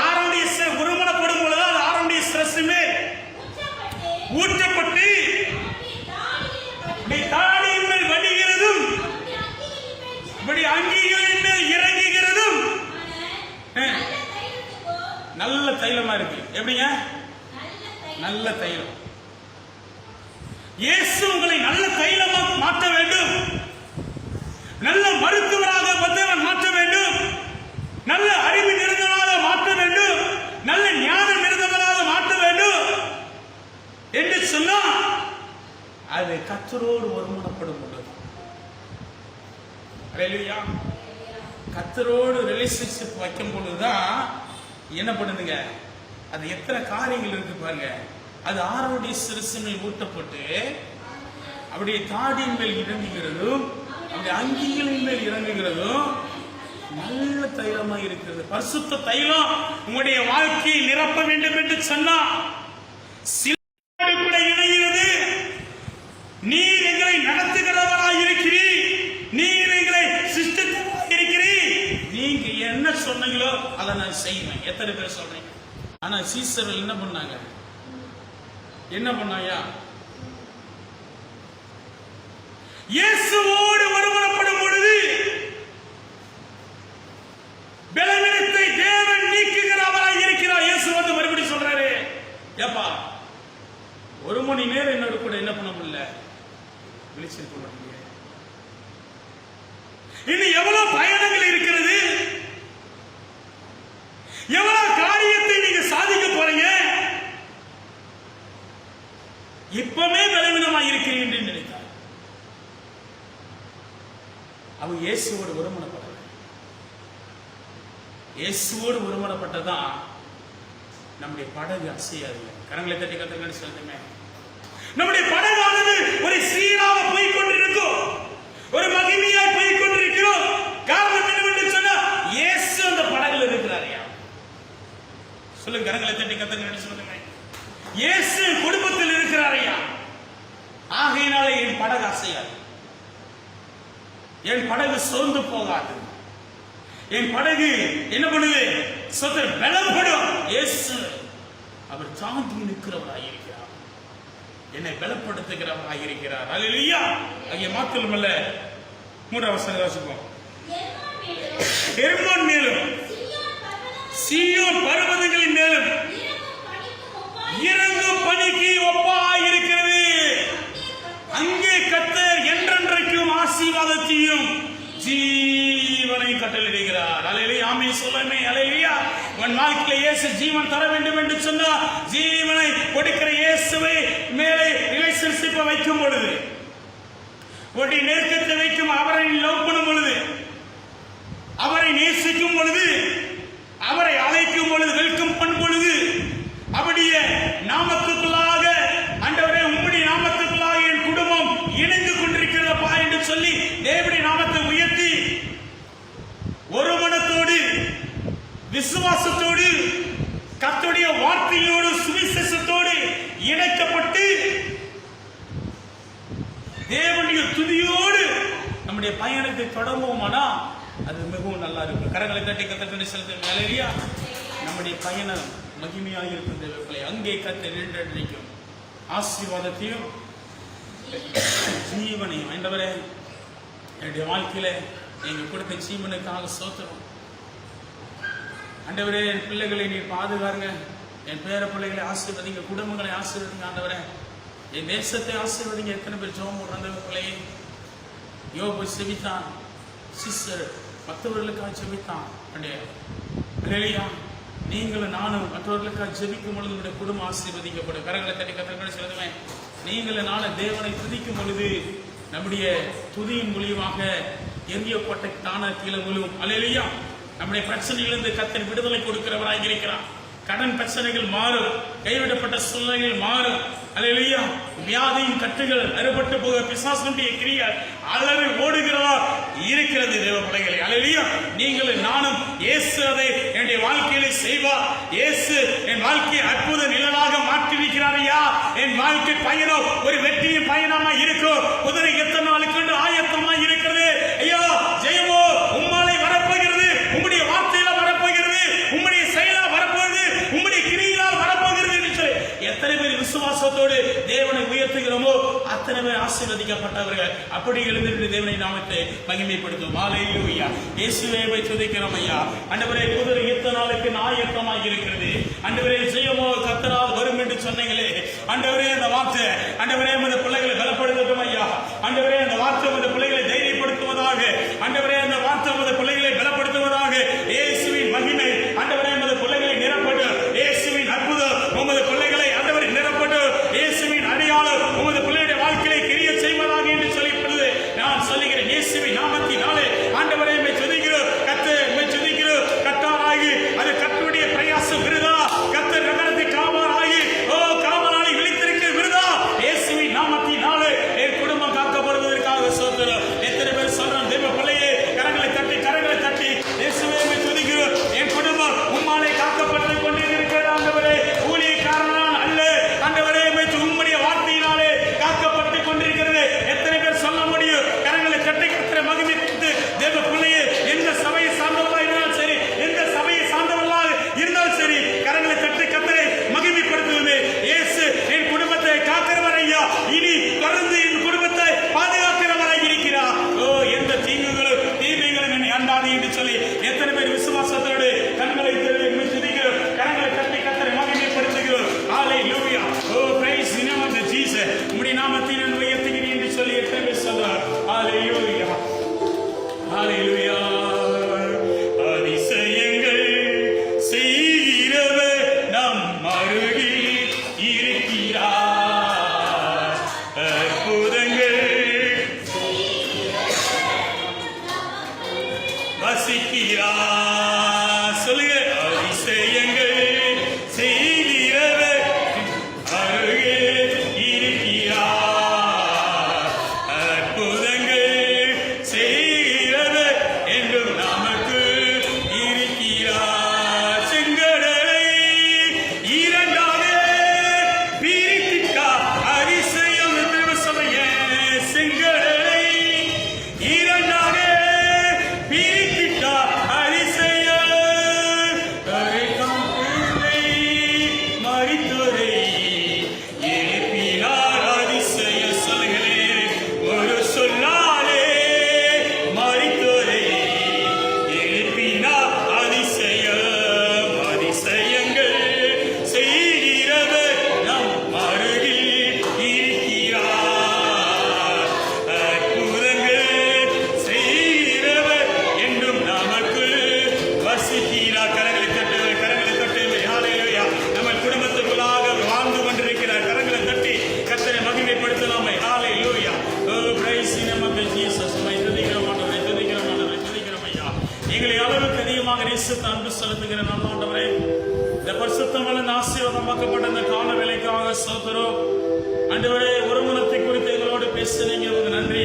ஆரோடைய ஒருமனப்படும் பொழுது அது ஆரோடைய சிரசுமே ஊற்றப்பட்டு தாடியின் மேல் வடிகிறதும் அங்கிகளின் மேல் இறங்குகிறதும் நல்ல தைலமா இருக்கு. எப்படிங்க? நல்ல தைலம். இயேசு உங்களை நல்ல தைலமாக மாற்ற வேண்டும். நல்ல மருத்துவராக வந்தவன் மாற்ற வேண்டும். நல்ல அறிவு நிறைந்தவராக மாற்ற வேண்டும். நல்ல ஞானம் நிறைந்தவராக மாற்ற வேண்டும் என்று சொன்னா அது கர்த்தரோடு ஒருமனப்படும் பொழுது. அல்லேலூயா. கர்த்தரோடு ரிலேஷன்ஷிப் வைக்கும் பொழுதுதான் என்ன பண்ணுதுங்க? அது எத்தனை காரியங்கள் இருக்கு பாருங்க. அது ஆரோடைய சிரசு மேல் ஊட்டப்பட்டு அப்படியே தாடியின் மேல் இறங்குகிறதும் அப்படியே அங்கிகளின் மேல் இறங்குகிறதும் நல்ல தைலமாக இருக்கிறது. பரிசுத்த தைலம் உங்களுடைய வாழ்க்கையை நிரப்ப வேண்டும் என்று சொன்னா கூட இணைகிறது. நீர் எங்களை நடத்துகிறவராய் இருக்கிறீர், நீர் எங்களை சிருஷ்டித்தவராய் இருக்கிறீர், நீங்க என்ன சொன்னீங்களோ அதை நான் செய்வேன். எத்தனை பேர் சொல்றீங்க? ஆனா சீசர்கள் என்ன பண்ணாங்க? இயேசுவோடு ஒருமனப்படும் பொழுது பலவீனத்தை தேவன் நீக்குகிறவராய் இருக்கிறார். இயேசு வந்து மறுபடியும் சொல்றாரு, ஏப்பா 1 மணி நேரம் என்னோட கூட என்ன பண்ண முடியல, விழிச்சிருக்க மாட்டீங்க. இன்னும் எவ்வளவு பயணங்கள் இருக்கிறது, எவ்வளவு காரியத்தை நீங்க சாதிக்க போறீங்க. இப்பவே பலவீனமாக இருக்கிறீர்கள் என்று நினைத்தார். அவங்க இயேசுவோடு ஒருமனப்படல. இயேசுவோடு ஒருமனப்பட்டதான் நம்முடைய படகு அசையாது. கரங்களை தட்டி கத்துக்கன்னு சொல்லுமே. நம்முடைய படகானது ஒரு சீராக போய் கொண்டிருக்கும், ஒரு மகிமையாய் போய் கொண்டிருக்கிறோம். காரணம் என்னவென்று சொன்னா இயேசு அந்த படகுல இருக்கிறார். சொல்லுங்க, கரங்களை தட்டி கத்துக்கன்னு சொல்லுங்க. இயேசு குடும்பத்தில் இருக்கிறாரையா, ஆகையினாலே என் படகு அசையாது, என் படகு சோர்ந்து போகாது, என் படகு என்ன பண்ணுது, பலப்படும். இயேசு அவர் தாங்கி நிற்கிறவராயிருக்கிறார், என்னை பலப்படுத்துகிறவராயிருக்கிறார். அல்லேலூயா. அங்கே மாத்திரமல்ல, 3ஆம் வசனம் வாசிப்போம். எர்மோன் மேலும் சீயோன் பர்வதங்களின் மேலும் இறங்கும் பனிக்கு ஒப்பாயிருக்கிறது. அங்கே கர்த்தர் என்றென்றைக்கும் ஆசீர்வாதத்தையும் ஜீவனை கட்டளையிடுகிறார். அல்லேலூயா. ஆமென் சொல்லுமே. அல்லேலூயா. உன் வாழ்க்கையில இயேசு ஜீவன் தர வேண்டும் என்று சொன்னா ஜீவனை கொடுக்கிற இயேசுவை மேலே ரிலேஷன்ஷிப்பை வைக்கும் பொழுது, ஒரு நெருக்கத்தை வைக்கும், அவரை லவ் பண்ணும் பொழுது, அவரை நேசிக்கும் பொழுது, அவரை அழைக்கும் பொழுது, வெல்கம் பண்ணும் பொழுது, அப்படியே நாமத்துக்குள்ளாக ஆண்டவரே உம்முடைய நாமத்துக்குள்ளாக என் குடும்பம் இணைந்து கொண்டிருக்கிறதப்பா என்று சொல்லி தேவனுடைய நாமத்தை உயர்த்தி ஒரு மனத்தோடு விசுவாசத்தோடு கர்த்தருடைய வார்த்தையோடு சுவிசேஷத்தோடு இணைக்கப்பட்டு தேவனுடைய துதியோடு நம்முடைய பயணத்தை தொடங்குவோமானா அது மிகவும் நல்லா இருக்கும். கரங்களை தட்டி கர்த்தருக்கு செலுத்தும். அல்லேலூயா. நம்முடைய பயணம் மகிமையாக இருக்கும். தேவர்களே, அங்கே கர்த்தர் நின்றிருக்கும் ஆசீர்வாதத்தையும் ஜீவனையும். ஆண்டவரே, என்னுடைய வாழ்க்கையில நீங்க கொடுத்த ஜீவனுக்காக ஸ்தோத்திரம். ஆண்டவரே, என் பிள்ளைகளை நீர் பாதுகாருங்க, என் பேர பிள்ளைகளை ஆசீர்வதிங்க, குடும்பங்களை ஆசீர்வதிங்க. ஆண்டவரே, என் தேசத்தை ஆசீர்வதிங்க. எத்தனை பேர் ஜெபம் பண்றாங்க பிள்ளையை? யோபு செபித்தான், சிஸ்டர் மற்றவர்களுக்காக ஜெபித்தான். அல்லேலூயா. நீங்களும் நானும் மற்றவர்களுக்காக ஜெபிக்கும் பொழுது உங்களுடைய குடும்பம் ஆசீர்வதிக்கப்படும். கரங்களை தட்டி கர்த்தருக்கு செலுத்துவேன். நீங்கள் நாள தேவனை துதிக்கும் பொழுது நம்முடைய துதியின் மூலியமாக எரியப்பட்ட தான கீழே விழும். அல்லேலூயா. நம்முடைய பிரச்சனையிலிருந்து கர்த்தர் விடுதலை கொடுக்கிறவராக இருக்கிறார். கடன் பிரச்சனைகள் மாறும், கைவிடப்பட்ட சூழ்நிலைகள் மாறும். அல்லேலூயா. வியாதியின் கட்டுகள் அறுபட்டு போக பிசாசுடைய கிரியை அலறி ஓடுகிறதா இருக்கிறது தேவ பிள்ளைகளே. அல்லேலூயா. நீங்கள் நானும் இயேசு அதை என்னுடைய வாழ்க்கையில செய்வார். இயேசு என் வாழ்க்கையை அற்புத நிழலாக மாற்றிருக்கிறார். ஐயா, என் வாழ்க்கை பயணம் ஒரு வெற்றியின் பயணமா இருக்கும். குதிரை எத்தனை நாளுக்கு ஆயத்தமா இருக்கிறது. ஐயா, ஜெயமோ உம்மாலை வரப்போகிறது, உம்முடைய வார்த்தையில வரப்போகிறது, உம்முடைய செயலா வரப்போகிறது, உம்முடைய கிரியிலால் வரப்போகிறது என்று சொல்லி எத்தனை பேர் விசுவாசத்தோடு தேவனை உயர்த்துகிறோமோ அத்தனை பேர் ஆசீர்வதிக்கப்பட்டவர்கள். அப்படி எழுந்திருந்து தேவனை நாமத்தை மகிமைப்படுத்தும். ஹல்லேலூயா. இயேசுவை துதிக்கிறோம். ஐயா, ஆண்டவரே, குதிரை எத்தனை நாளுக்கு ஆயத்தமாக இருக்கிறது. ஆண்டவரே, ஜெயமோ கர்த்தரால் வரும் என்று சொன்னீங்களே. ஆண்டவரே, அந்த வார்த்தை ஆண்டவரே அந்த பிள்ளைகளை பலப்படுத்தட்டும். ஐயா, ஆண்டவரே, அந்த வார்த்தை அந்த பிள்ளைகளை தைரியப்படுத்துவதாக. ஆண்டவரே, அந்த வார்த்தை அந்த பிள்ளைகளை பலப்படுத்துவதாக. இயேசுவின் மகிமை ஆண்டவரே அந்த பிள்ளைகளை நிரப்பட்டு, இயேசுவின் அற்புதம் உமது பிள்ளைகளை ஆண்டவரை நிரப்பட்டு, இயேசுவின் அடையாளம் உமது பிள்ளைகளுடைய வாழ்க்கையை கிரிய செய்வதாக என்று சொல்லப்படுது. நான் சொல்லுகிறேன், இயேசுவின் நாமத்தினாலே ஆண்டவரை துதிக்கிறோம். கர்த்தரை துதிக்கிறோம். கர்த்தராகி அது கர்த்தருடைய பிரயாசம் விருதா. கர்த்தர் நகரத்தை காவலாகி காவலாளி விழித்திருக்க விருதா. இயேசுவின் நாமத்தினாலே என் குடும்பம் காக்கப்படுவதற்காக சோதரம். எத்தனை பேர் சொல்றோம் தேவ பிள்ளையே, கரங்களை தட்டி இயேசுவை துதிக்கிறோம். என் குடும்பம் உம்மாலே காக்கப்பட்டு கொண்டிருக்கிறது. ஆண்டவரே, ஊழியக்காரனால் அல்ல ஆண்டவரே, உம்முடைய வார்த்தையினாலே காக்கப்பட்டு கொண்டிருக்கிறது. எத்தனை பேர் சொல்ல முடியும்? கரங்களை தட்டி கர்த்தரை மகிமைப்படுத்து. தேவ பிள்ளையே, எந்த சபையை சார்ந்தவர்களாக இருந்தாலும் சரி, எந்த சபையை சார்ந்தவர்களாக இருந்தாலும் சரி, கரங்களை தட்டி கர்த்தரை மகிமைப்படுத்துவது. இயேசு என் குடும்பத்தை காக்கிறவர். ஐயா, இனி தொடர்ந்து என் குடும்பத்தை பாதுகாக்கிறவராக இருக்கிறார். எந்த தீமைகளும் என்னை அண்டாது என்று சொல்லி எத்தனை பேர் விசுவாசத்தோடு கண்களை துதிக்கிறோம். கரங்களை தட்டி கர்த்தரை மகிமைப்படுத்துகிறோம். Hallelujah. Praise the name of Jesus. உம்முடைய நாமத்தை நான் உயர்த்துகிறேன் என்று சொல்லி எத்தனை பேர் சொல்றார். ஹல்லேலூயா. ஹல்லேலூயா. அதிசயங்கள் செய்கிறவர் நம் அருகில் இருக்கிறார். அற்புதங்கள் வசிக்கிறார். சொல்லுங்க. அதிசயங்கள் செய்கிறவர் அருகே இருக்கிறார். அற்புதங்கள் செய்கிறவர் என்றும் நமக்கு இருக்கிறார். செங்கடலை இரண்டாக பிரித்திட்டார். அதிசயம் என்று சொல்லுங்க. செங்கடலை இரண்டாக பிரித்திட்டார். அதிசயம் மரித்தோரை எழுப்பினார். அதிசய சொல்களே, ஒரு சொல்லாலே மரித்தோரை எழுப்பினார். அதிசயம் அதிசயங்கள் செய்கிறவர் நம் அருகில் இருக்கிறார். அற்புதங்கள் செய்கிறவர் என்றும் நமக்கு வசிக்கிறார். கரங்களை தட்டு. ஹல்லேலூயா. நம்ம குடும்பத்துக்குள்ளாக வாழ்ந்து கொண்டிருக்கிறார். கரங்களை தட்டி கர்த்தரை மகிமைப்படுத்தலாமே. Hallelujah. Praise the name of Jesus. துதிக்கிறோம் ஆண்டவரே, துதிக்கிறோம் ஐயா. எங்களை அளவுக்கு அதிகமாக நேசித்து அன்பு செலுத்துகிற நல்ல ஆண்டவரே, இந்த பரிசுத்தமான ஆசீர்வாதமாக்கப்பட்ட இந்த கால வேலைக்காக ஸ்தோத்திரம். ஆண்டவரே, ஒருமனத்தை குறித்து எங்களோடு பேசுனீங்க. உங்களுக்கு நன்றி.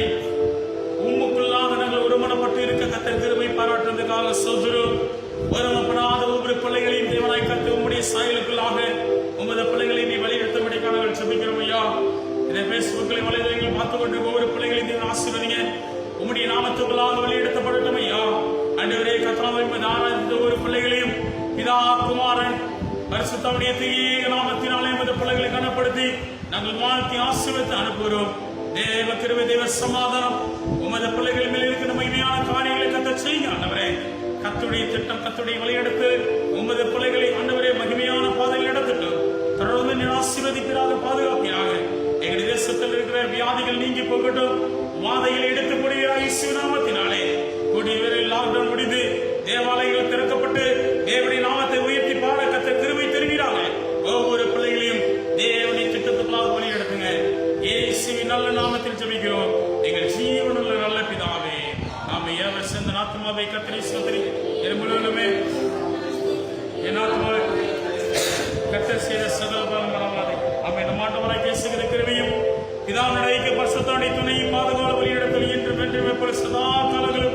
உம்முக்குள்ளாக நாங்கள் ஒருமனப்பட்டு இருக்க கர்த்தர் கிருபை பாராட்டுறதுக்காக ஸ்தோத்திரம். ஒருமனப்படாத ஒவ்வொரு பிள்ளைகளையும் தேவனாய் கர்த்தர் உம்முடைய சாயலுக்குள்ளாக உமது பிள்ளைகளை நீ வழிநடத்தும்படிக்காக நாங்கள் ஜெபிக்கிறோம் ஐயா. இதை பேஸ்புக்கில் வலைதளங்களில் பார்த்து கொண்டு ஒவ்வொரு பிள்ளைகளையும் தேவன் ஆசீர்வதிங்க. உம்முடைய நாமத்துக்குள்ளாக வழிநடத்தப்படட்டும் ஐயா. ஆண்டவரே, கர்த்தாவே, ஆராய்ந்த ஒவ்வொரு பிள்ளைகளையும் பிதா குமாரன் பரிசுத்தமுடைய தீய நாமத்தினாலே உமது பிள்ளைகளை கனப்படுத்தி நாங்கள் வாழ்த்தி ஆசீர்வதித்து அனுப்புகிறோம். தேவ கிருபை, தேவ சமாதானம் உமது பிள்ளைகள் மேல் இருக்கிற மகிமையான காரியங்களை கர்த்தர் செய்யுங்க. ஆண்டவரே, கர்த்தருடைய திட்டம், கர்த்தருடைய வழியெடுத்து உமது பிள்ளைகளை ஆண்டவரே மகிமையான பாதையில் எடுத்துட்டு தொடர்ந்து நீர் ஆசீர்வதிப்பீராக, பாதுகாப்பீராக. எங்களுடைய தேசத்தில் இருக்கிற வியாதிகள் நீங்கி போகட்டும். வாதைகளை எடுத்து போடுகிறார் இயேசுவின் நாமத்தினாலே. குடிவரில் லாக்டவுன் முடிந்து தேவாலயங்கள் திறக்கப்பட்டு தேவனுடைய நாமத்தை உயர்த்தி பாட கர்த்தர் கிருபை தருகிறாங்க. ஒவ்வொரு பிள்ளைகளையும் தேவனுடைய திட்டத்துக்குள்ளாக வழி நடத்துங்க. ஆத்மாவை கர்த்தரை ஸ்தோத்திரி. என் முழுவதுமே என் ஆத்மாவை கர்த்தர் செய்த சகல பலன்களாலே ஆமென். நம் ஆண்டவராகிய இயேசு கிறிஸ்துவின் கிருபையும் பிதாவினுடைய பரிசுத்த துணையும் பாதுகாவல் வழிநடத்தல் என்றும் என்றும் எப்பொழுதும் சதா காலங்களிலும்